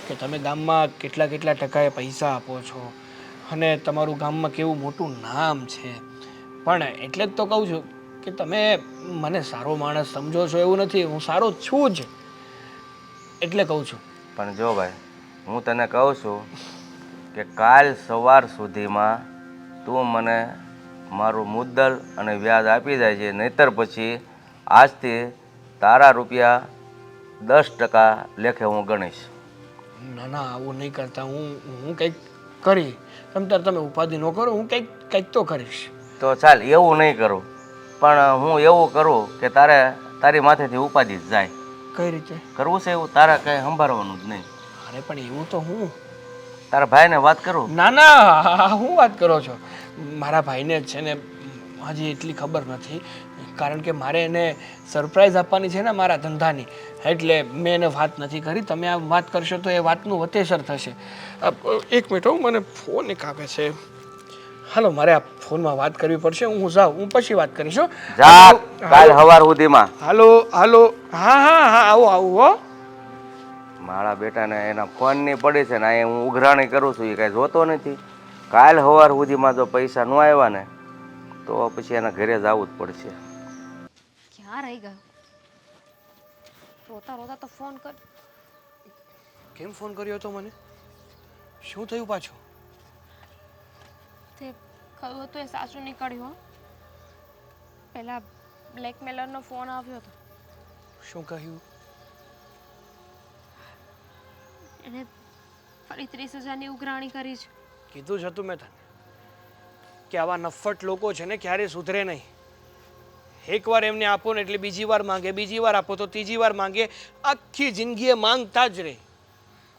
કે તમે ગામમાં કેટલા ટકાએ પૈસા આપો છો અને તમારું ગામમાં કેવું મોટું નામ છે. પણ એટલે જ તો કહું છું કે તમે મને સારો માણસ સમજો છો એવું નથી. હું સારો છું જ, એટલે કહું છું. પણ જો ભાઈ, હું તને કહું છું કે કાલ સવાર સુધીમાં તું મને મારું મુદ્દલ અને વ્યાજ આપી જાય છે, નહીંતર પછી આજથી તારા રૂપિયા 10% લેખે હું ગણીશ. ના ના આવું નહીં કરતા હું કંઈક કરી તમે ઉપાધિ ન કરો હું કંઈક તો કરીશ. તો ચાલ એવું નહીં કરું, પણ હું એવું કરું કે તારી માથેથી ઉપાધિ જ જાય. કઈ રીતે? કરવું છે એવું? તારે કંઈ સંભાળવાનું જ નહીં. અરે પણ એવું તો હું તારા ભાઈને વાત કરું. ના ના હું વાત કરો છો? મારા ભાઈને છે ને હજી એટલી ખબર નથી, કારણ કે મારે એને સરપ્રાઈઝ આપવાની છે ને મારા ધંધાની, એટલે મેં એને વાત નથી કરી. તમે આ વાત કરશો તો એ વાતનું વતેસર થશે. એક મિનિટ હો, મને ફોન એક આવે છે. હાલો, મારે આ ફોનમાં વાત કરવી પડશે. હું જાઉં, હું પછી વાત કરીશ હો. જા કાલ સવાર સુધીમાં. હાલો હાલો, હા હા હા, આવો આવો હો. મારા બેટાને એના ફોનની પડી છે ને અહીંયા હું ઉઘરાણી કરું છું, એ કાંઈ જોતો નથી. કાલ સવાર સુધીમાં જો પૈસા ન આવ્યા ને તો પછી એના ઘરે જવું જ પડશે. ક્યાં રહી ગયો? રોતા રોતા તો ફોન કર. કેમ ફોન કર્યો હતો મને? શું થયું પાછું? તે કહ્યું હતું એ સાચું નીકળ્યું. પેલા બ્લેકમેલરનો ફોન આવ્યો હતો. શું કહ્યું? એને ફરી 30,000ની ઉઘરાણી કરી છે. કીધું જ હતું મેં તને કે આવા નફ્ફટ લોકો છે ને ક્યારેય સુધરે નહીં. એકવાર એમને આપો ને એટલે બીજી વાર માંગે, બીજી વાર આપો તો ત્રીજી વાર માંગે, આખી જિંદગી એ માંગતા જ રહે.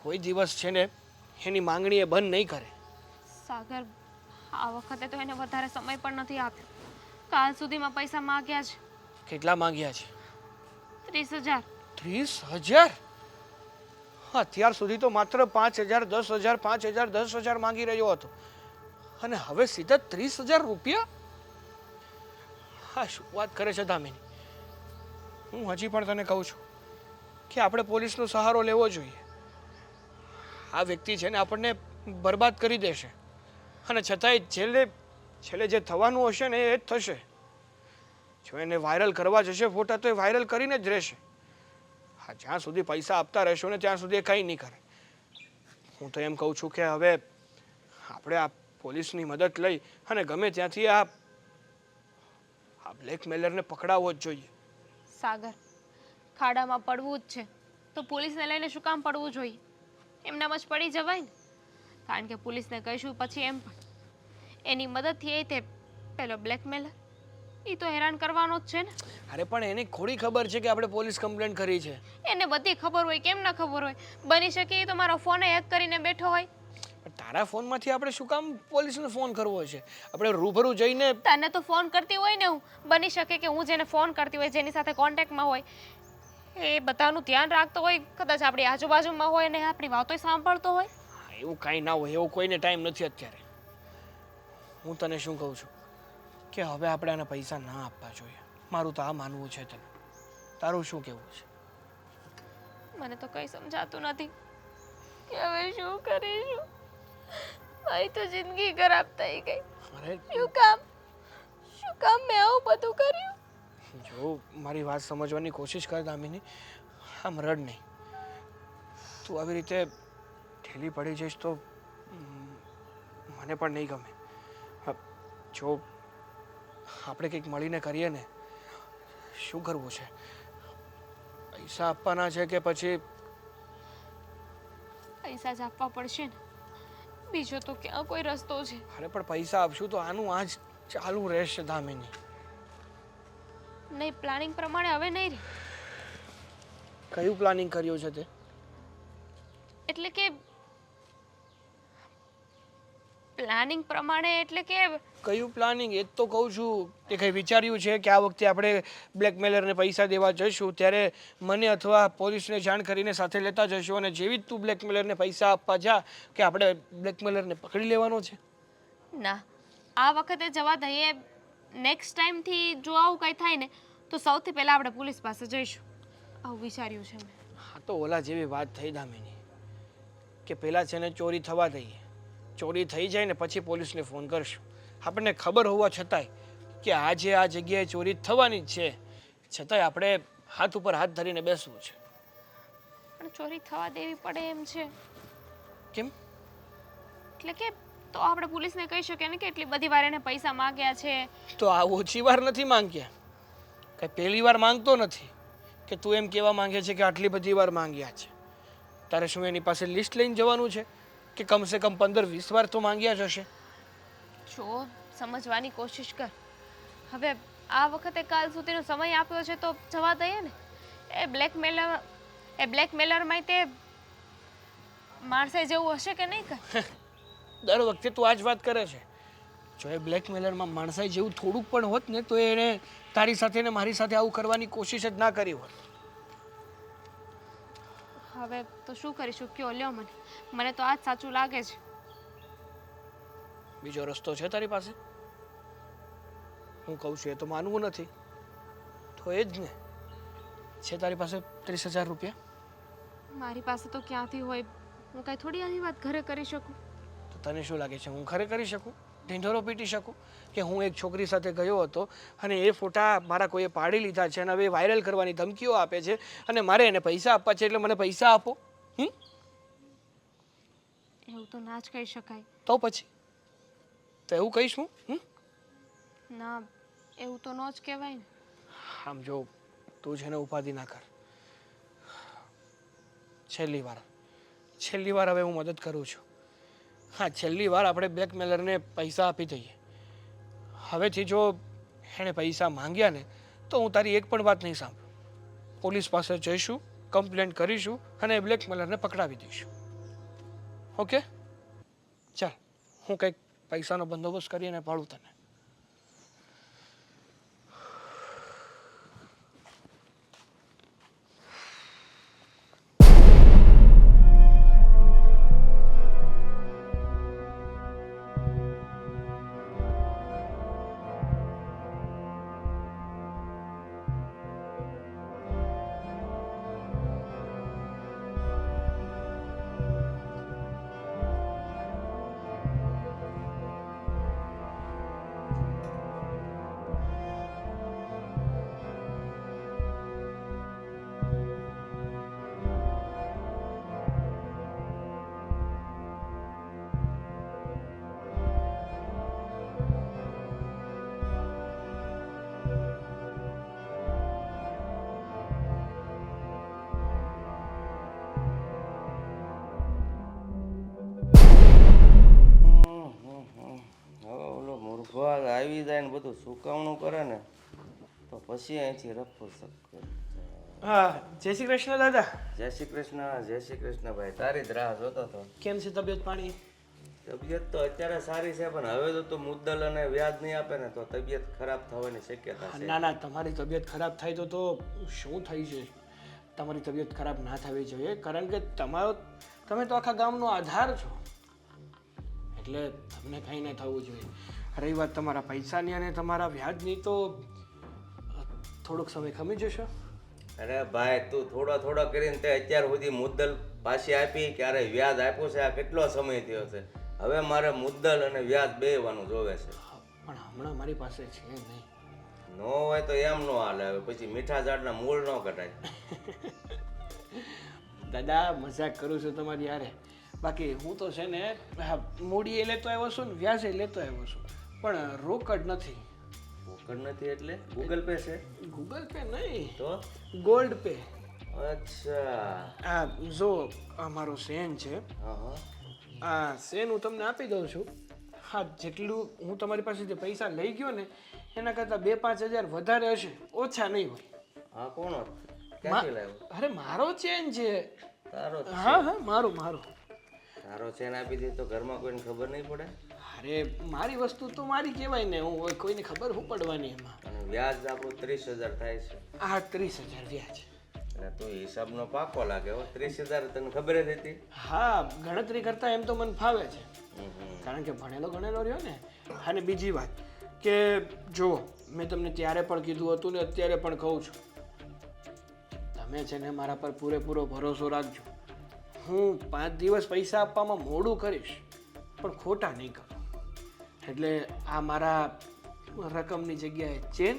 કોઈ દિવસ છે ને એની માંગણી એ બંધ નહીં કરે. સાગર, આ વખતે તો એને વધારે સમય પણ નથી આપ્યો. કાલ સુધીમાં પૈસા માંગ્યા છે. કેટલા માંગ્યા છે? 30,000. 30,000? હા, અત્યાર સુધી તો માત્ર 5,000, 10,000, 5,000, 10,000 માંગી રહ્યો હતો, અને હવે સીધા 30,000 રૂપિયા? હા, શું વાત કરે છે દામિની? હું હજી પણ તને કહું છું કે આપણે પોલીસનો સહારો લેવો જોઈએ. આ વ્યક્તિ છે ને આપણને બરબાદ કરી દેશે, અને છતાંય છેલ્લે જે થવાનું હશે ને એ જ થશે. જો એને વાયરલ કરવા જશે ફોટા તો એ વાયરલ કરીને જ રહેશે. હા, જ્યાં સુધી પૈસા આપતા રહેશો ને ત્યાં સુધી એ કંઈ નહીં કરે. હું તો એમ કહું છું કે હવે આપણે આ પોલીસની મદદ લઈ અને ગમે ત્યાંથી આ બ્લેકમેલરને પકડાવવો જ જોઈએ. સાગર, ખાડામાં પડવું જ છે તો પોલીસને લઈને શું કામ પડવું જોઈએ? એમનામાં જ પડી જવાય ને. કારણ કે પોલીસને કહીશું પછી એમ પણ એની મદદથી એ તે પેલો બ્લેકમેલર એ તો હેરાન કરવાનો જ છે ને. અરે પણ એને થોડી ખબર છે કે આપણે પોલીસ કમ્પ્લેન કરી છે. એને બધી ખબર હોય, કેમ ના ખબર હોય? બની શકે એ તો મારો ફોન હેક કરીને બેઠો હોય. પણ તારા ફોનમાંથી આપણે શું કામ પોલીસને ફોન કરવો છે? આપણે રૂબરૂ જઈને. તને તો ફોન કરતી હોય ને હું. બની શકે કે હું જેને ફોન કરતી હોય, જેની સાથે કોન્ટેક્ટમાં હોય, એ બધાનું ધ્યાન રાખતો હોય, કદાચ આપણી આજુબાજુમાં હોય ને આપણી વાતોય સાંભળતો હોય. એવું કાંઈ ના હોય, એવો કોઈને ટાઈમ નથી અત્યારે. હું તને શું કહું છું કે હવે આપણે આને પૈસા ના આપવા જોઈએ. મારું તો આ માનવું છે. તને તારું શું કહેવું છે? મને તો કંઈ સમજાતું નથી કે હવે શું કરીશું. મારી તો જિંદગી ખરાબ થઈ ગઈ. અરે શું કામ મેં આવું બધું કર્યું? જો મારી વાત સમજવાની કોશિશ કર દામિની. આમ રડ નહીં. તું આવી રીતે ઢીલી પડી જઈશ તો મને પણ નહીં ગમે. જો આપણે કંઈક મળીને કરીએ ને. શું કરવું છે? પૈસા આપવાના છે કે પછી? પૈસા જ આપવા પડશે ને, બીજો તો ક્યાં કોઈ રસ્તો છે? અરે પણ પૈસા આપશું તો આનું આ જ ચાલુ રહેશે દામિની. નહીં, પ્લાનિંગ પ્રમાણે હવે નહીં રે. કયું પ્લાનિંગ કર્યું છે તે? એટલે કે પ્લાનિંગ પ્રમાણે એટલે કે કયું પ્લાનિંગ? એ જ તો કહું છું. તે કંઈ વિચાર્યું છે કે આ વખતે આપણે બ્લેકમેલરને પૈસા દેવા જઈશું ત્યારે મને અથવા પોલીસને જાણ કરીને સાથે લેતા જઈશું, અને જેવી જ તું બ્લેકમેલરને પૈસા આપવા જા કે આપણે બ્લેકમેલરને પકડી લેવાનો છે? ના, આ વખતે જવા દઈએ. નેક્સ્ટ ટાઈમથી જો આવું કંઈ થાય ને તો સૌથી પહેલાં આપણે પોલીસ પાસે જઈશું. આવું વિચાર્યું છે મેં. હા, તો ઓલા જેવી વાત થઈ દામિની કે પહેલાં છે ને ચોરી થવા દઈએ. ચોરી થઈ જાય ને પછી પોલીસને ફોન કરશું. આપણને ખબર હોવા છતાંય કે આજે આ જગ્યાએ ચોરી થવાની જ છે, છતાંય આપણે હાથ ઉપર હાથ ધરીને બેસવું છે. પણ ચોરી થવા દેવી પડે એમ છે. કેમ? એટલે કે તો આપણે પોલીસને કહી શકીએ ને કે એટલી બધી વાર એને પૈસા માંગ્યા છે. તો આ ઓછી વાર નથી માંગ્યા, કંઈ પહેલી વાર માંગતો નથી કે તું એમ કહેવા માંગે છે કે આટલી બધી વાર માંગ્યા છે. તારે શું એની પાસે લિસ્ટ લઈને જવાનું છે કે કમસે કમ 15-20 વાર તો માંગ્યા જ હશે? જો સમજવાની કોશિશ કર. હવે આ વખતે કાલ સુધીનો સમય આપ્યો છે તો જવા દઈએ ને. એ બ્લેકમેલરમાં તે માણસે જેવું હશે કે નહીં કર? દર વખતે તું આ જ વાત કરે છે. જો એ બ્લેકમેલરમાં માણસાઈ જેવું થોડુંક પણ હોત ને તો એણે તારી સાથે ને મારી સાથે આવું કરવાની કોશિશ જ ના કરી હોત. હવે તો શું કરીશું કયો લ્યો મને તો આ જ સાચું લાગે છે. બીજો રસ્તો છે તારી પાસે? હું કહું છું એ તો માનવું નથી તો એ જ ને. છે તારી પાસે 30,000 રૂપિયા? મારી પાસે તો ક્યાંથી હોય? હું કાંઈ થોડી આવી વાત ઘરે કરી શકું? તો તને શું લાગે છે હું ખરે કરી શકું? ઢીંઢોરો પીટી શકું કે હું એક છોકરી સાથે ગયો હતો અને એ ફોટા મારા કોઈએ પાડી લીધા છે અને હવે વાયરલ કરવાની ધમકીઓ આપે છે અને મારે એને પૈસા આપવા છે એટલે મને પૈસા આપો? એવું તો ના જ કહી શકાય. તો પછી તો એવું કહીશ હું? ના, એવું તો ન જ કહેવાય ને. આમ જો તું છે ને ઉપાધિ ના કર. છેલ્લી વાર હવે હું મદદ કરું છું. હા, છેલ્લી વાર આપણે બ્લેકમેલરને પૈસા આપી દઈએ. હવેથી જો એણે પૈસા માંગ્યા ને તો હું તારી એક પણ વાત નહીં સાંભળું. પોલીસ પાસે જઈશું, કમ્પ્લેન્ટ કરીશું અને બ્લેકમેલરને પકડાવી દઈશું. ઓકે? ચાલ, હું કંઈક પૈસાનો બંદોબસ્ત કરીને પાડું તને. મૂર્ખવાદ આવી જાય ને બધું સુકાવણું કરે ને તો પછી અહીંથી રફો શકે. હા, જય શ્રી કૃષ્ણ દાદા. જય શ્રી કૃષ્ણ ભાઈ. તારી જ રાહ જોતો હતો. કેમ છે તબિયત પાણી? તબિયત તો અત્યારે સારી છે પણ હવે તો તું મુદ્દલ અને વ્યાજ નહીં આપે ને તો તબિયત ખરાબ થવાની શક્યતા છે. ના, તમારી તબિયત ખરાબ થાય તો શું થઈ છે? તમારી તબિયત ખરાબ ના થવી જોઈએ કારણ કે તમે તો આખા ગામનો આધાર છો એટલે તમને કંઈ ન થવું જોઈએ. રહી વાત તમારા પૈસાની અને તમારા વ્યાજની તો થોડોક સમય ખમી જશો. અરે ભાઈ તું થોડો કરીને તે અત્યાર સુધી મુદ્દલ પાછી આપી ક્યારે વ્યાજ આપ્યું છે? આ કેટલો સમય થયો છે? હવે મારે મુદ્દલ અને વ્યાજ બેવાનું જોવે છે. પણ હમણાં મારી પાસે છે નહીં. ન હોય તો એમ ન હાલે. હવે પછી મીઠા ઝાડના મૂળ ન કટાય. દાદા મજાક કરું છું તમારી યારે. બાકી હું તો છે ને મૂડી એ લેતો આવ્યો છું ને વ્યાજે લેતો આવ્યો છું પણ રોકડ નથી. રોકડ નથી એટલે ગૂગલ પે છે? ગૂગલ પે નહીં તો ગોલ્ડ પે. અચ્છા. આ જો આ મારો સેન છે. હા. આ સેન હું તમને આપી દઉં છું. હા, જેટલું હું તમારી પાસેથી પૈસા લઈ ગયો ને એના કરતાં 2-5 હજાર વધારે હશે, ઓછા નહીં હોય. હા, કોણ ક્યાંથી લાવ્યો? અરે મારો ચેન છે. તારો? હા, મારો. તારો ચેન આપી દે તો ઘરમાં કોઈને ખબર નહીં પડે? અરે મારી વસ્તુ તો મારી કહેવાય ને, હું કોઈને ખબર શું પડવાની એમાં. અને વ્યાજ આપણું 30,000 થાય છે. આ 30,000 વ્યાજ. અને તું હિસાબનો પાકો લાગે હો. 30,000 તને ખબર જ હતી? હા, ગણતરી કરતા એમ તો મને ફાવે છે કારણ કે ભણેલો રહ્યો ને. અને બીજી વાત કે જો મેં તમને ત્યારે પણ કીધું હતું ને અત્યારે પણ કહું છું, તમે છે ને મારા પર પૂરેપૂરો ભરોસો રાખજો. હું 5 દિવસ પૈસા આપવામાં મોડું કરીશ પણ ખોટા નહીં કરું. એટલે આ મારા રકમની જગ્યાએ ચેન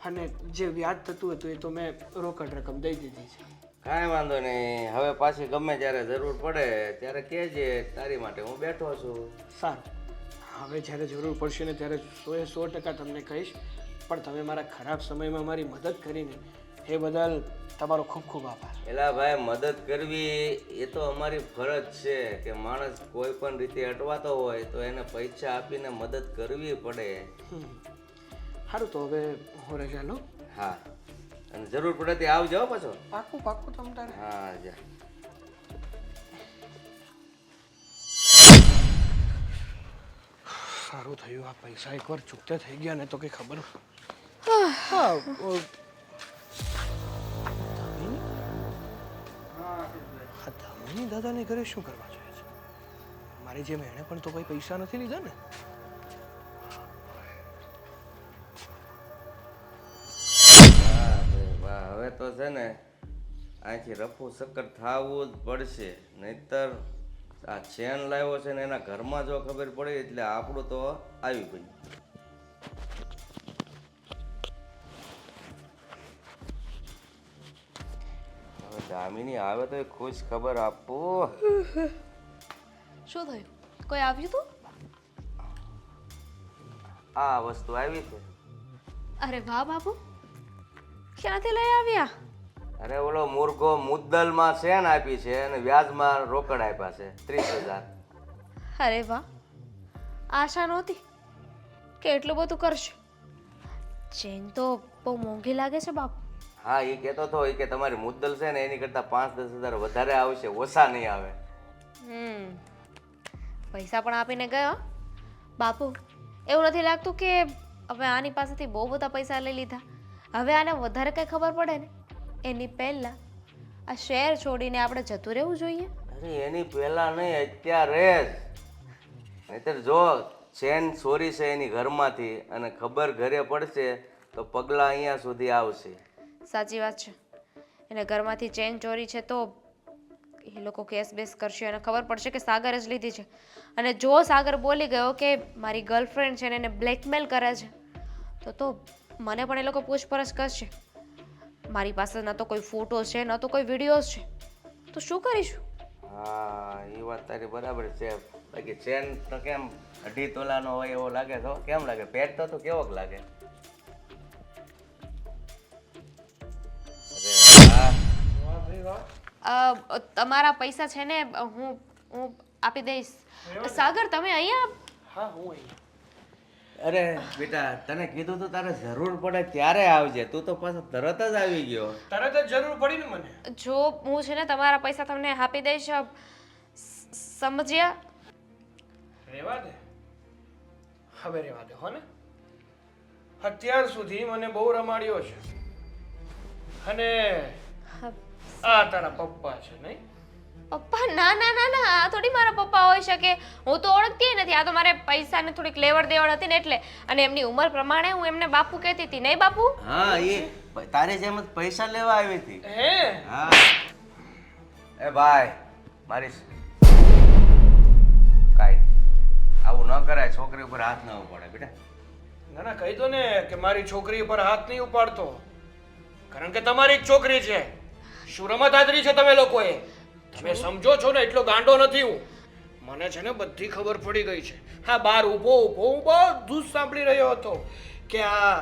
અને જે વ્યાજ થતું હતું એ તો મેં રોકડ રકમ દઈ દીધી છે. કાંઈ વાંધો નહીં. હવે પાછી ગમે ત્યારે જરૂર પડે ત્યારે કહેજે. તારી માટે હું બેઠો છું. સારું, હવે જ્યારે જરૂર પડશે ને ત્યારે 100% તમને કહીશ. પણ તમે મારા ખરાબ સમયમાં મારી મદદ કરીને એ બદલ તમારો ખૂબ ખૂબ આભાર. એલા ભાઈ, મદદ કરવી એ તો અમારી ફરજ છે કે માણસ કોઈ પણ રીતે અટવાતો હોય તો એને પૈસા આપીને મદદ કરવી પડે. સારું તો હવે હું રજા લઉં. હા, અને જરૂર પડે તે આવજો હો પાછો. પાકું પાકું તમ તારે. હા જા. સારું થયું આ પૈસા એકવાર ચૂકતે થઈ ગયા ને તો કઈ ખબર હા દામિની દાદાને ઘરે શું કરવા જોઈએ છે? મારી જેમ એણે પણ તો કોઈ પૈસા નથી લીધા ને. વાહ ભાઈ વાહ, હવે તો છે ને અહીંથી રફુ ચક્કર થવું જ પડશે, નહીતર આ ચેન લાવ્યો છે ને એના ઘરમાં જો ખબર પડી એટલે આપણું તો આવી ગયું. હવે દામિની આવે તો એ ખુશ ખબર આપું. શું થયું? કોઈ આવ્યું તું? આ વસ્તુ આવી છે. અરે વાહ બાપુ, ક્યાંથી લઈ આવ્યા? અરે ઓલો મૂર્ખો મુદ્દલમાં ચેન આપી છે અને વ્યાજમાં રોકડ આપ્યા છે 30,000. અરે વાહ, આશા નહોતી કે એટલું બધું કરશે. ચેન તો બહુ મોંઘી લાગે છે બાપુ. હા, એ કહેતો હતો કે તમારી મુદ્દલ છે ને એની કરતાં 5-10 હજાર વધારે આવશે, ઓછા નહીં આવે. પૈસા પણ આપીને ગયો બાપુ. એવું નથી લાગતું કે હવે આની પાસેથી બહુ બધા પૈસા લઈ લીધા, હવે આને વધારે કંઈ ખબર પડે ને એની પહેલા આ શહેર છોડીને આપણે જતું રહેવું જોઈએ? અરે એની પહેલા નહીં, અત્યારે જ. નહીતર જો ચેન ચોરી છે એની ઘરમાંથી અને ખબર ઘરે પડશે તો પગલા અહીંયા સુધી આવશે. સાચી વાત છે. એને ઘરમાંથી ચેન ચોરી છે તો એ લોકો કેસ બેસ કરશે અને ખબર પડશે કે સાગર જ લીધી છે. અને જો સાગર બોલી ગયો કે મારી ગર્લફ્રેન્ડ છે ને એને બ્લેકમેલ કરે છે તો મને પણ એ લોકો પૂછપરછ કરશે. મારી પાસે ન તો કોઈ ફોટો છે ન તો કોઈ વિડીયોઝ છે, તો શું કરીશું? હા, એ વાત તારી બરાબર છે. બાકી ચેન તો કેમ 2.5 તોલાનો હોય એવો લાગે તો કેમ લાગે? પેટ તો કેવોક લાગે? અરે વાહ. તમારા પૈસા છે ને હું આપી દઈશ. સાગર તમે અહીંયા? હા હું અહીંયા. અરે બેટા, તને કીધું તો તારે જરૂર પડે ત્યારે આવજે, તું તો પાછો તરત જ આવી ગયો. તરત જ જરૂર પડી ને મને. જો હું છે ને તમારા પૈસા તમને આપી દઈશ, સમજ્યા? રહેવા દે, હવે રહેવા દે હો ને. અત્યાર સુધી મને બહુ રમાડ્યો છે અને આ તારા પપ્પા છે નહીં? પપ્પા? ના ના ના ના, આ થોડી મારા પપ્પા હોઈ શકે. હું તો ઓળખતી નથી. આ તો મારે પૈસાની થોડીક લેવડ દેવડ હતી ને એટલે, અને એમની ઉંમર પ્રમાણે હું એમને બાપુ કહેતી હતી. નહીં બાપુ? હા, એ તારી જેમ જ પૈસા લેવા આવી હતી. હે? હા. એ ભાઈ, મારી કાઈ આવું ન કરાય, છોકરી ઉપર હાથ ન ઉપાડે બેટા. ના ના કહી દો ને કે મારી છોકરી પર હાથ નહીં ઉપાડતો, કારણ કે તમારી જ છોકરી છે. શું રમત આદરી છે તમે લોકોએ? તમે સમજો છો ને એટલો ગાંડો નથી હું. મને છે ને બધી ખબર પડી ગઈ છે. હા, બહાર ઊભો ઊભો હું બધું જ સાંભળી રહ્યો હતો કે આ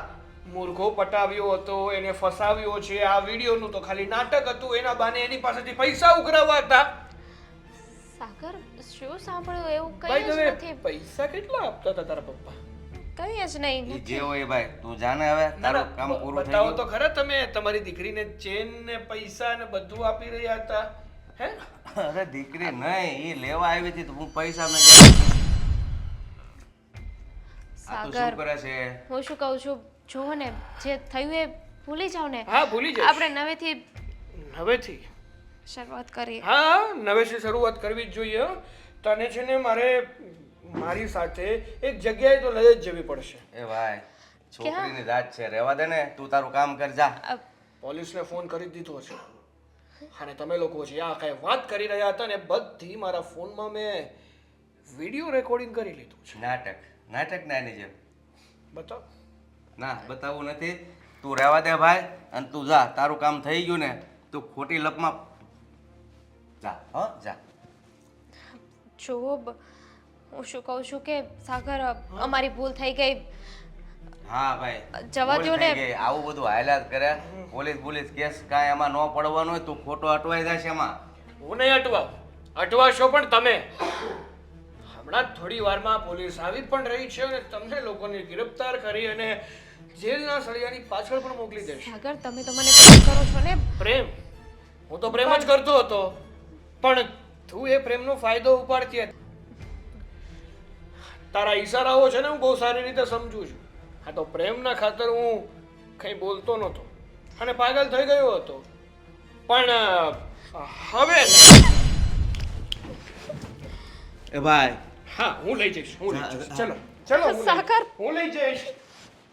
મૂર્ખો પટાવ્યો હતો, એને ફસાવ્યો છે. આ વિડીયોનું તો ખાલી નાટક હતું, એના બાને એની પાસેથી પૈસા ઉઘરાવવા હતા. સાગર, શું સાંભળ્યું? એવું ભાઈ કંઈ જ તમે નથી. પૈસા કેટલા આપતા હતા તારા પપ્પા? કંઈ જ નહીં. એ જે હોય ભાઈ, તું જાને હવે તારું કામ પૂરું થઈ બતાવો ગયું. તો ખરા તમે તમારી દીકરીને ચેન ને પૈસા ને બધું આપી રહ્યા હતા. હે? અરે દીકરી નહીં, એ લેવા આવી હતી તો હું પૈસા મેં કીધું. આ તો શું સાગર, કરે છે? હું શું કહું છું, જુઓ ને જે થયું એ ભૂલી જાઓ ને. હા ભૂલી જઈશ. આપણે નવેથી હવેથી શરૂઆત કરીએ. હા નવેથી શરૂઆત કરવી જ જોઈએ હો. તને છે ને મારી સાથે એક જગ્યાએ તો લઈ જ જવી પડશે. એ ભાઈ, છોકરીની જાત છે, રહેવા દે ને, તું તારું કામ કર જા. પોલીસને ફોન કરી દીધો છે અને તમે લોકો જે આ કાંઈ વાત કરી રહ્યા હતા ને બધી મારા ફોનમાં મેં વિડીયો રેકોર્ડિંગ કરી લીધું છે. નાટક ના એની જેમ. બતાવ. ના, બતાવવું નથી. તું રહેવા દે ભાઈ, અને તું જા, તારું કામ થઈ ગયું ને, તું ખોટી લપમાં જા. હો જા. જુઓ, હું શું કહું છું કે સાગર, અમારી ભૂલ થઈ ગઈ. હા ભાઈ જવા ભૂલ દ્યો ને. થઈ ગઈ. આવું બધું હાલ્યા જ કરે પોલીસ કેસ કાંઈ એમાં ન પડવાનું હોય તું ખોટો અટવાઈ જશે એમાં. હું નહીં અટવાશો પણ તમે. હમણાં જ થોડી વારમાં પોલીસ આવી પણ રહી છે અને તમને લોકોને ગિરફ્તાર કરી અને જેલના સળિયાની પાછળ પણ મોકલી દેશે. સાગર તમે તો મને પ્રેમ કરો છો ને. પ્રેમ? હું તો પ્રેમ જ કરતો હતો, પણ તું એ પ્રેમનો ફાયદો ઉપાડતી હતી. તારા ઈશારાઓ છે ને હું બહુ સારી રીતે સમજુ છું. હા તો પ્રેમના ખાતર હું કંઈ બોલતો નહોતો અને પાગલ થઈ ગયો હતો, પણ હવે એ ભાઈ હા હું લઈ જઈશ. ચલો ચલો હું લઈ- સાગર. હું લઈ જઈશ.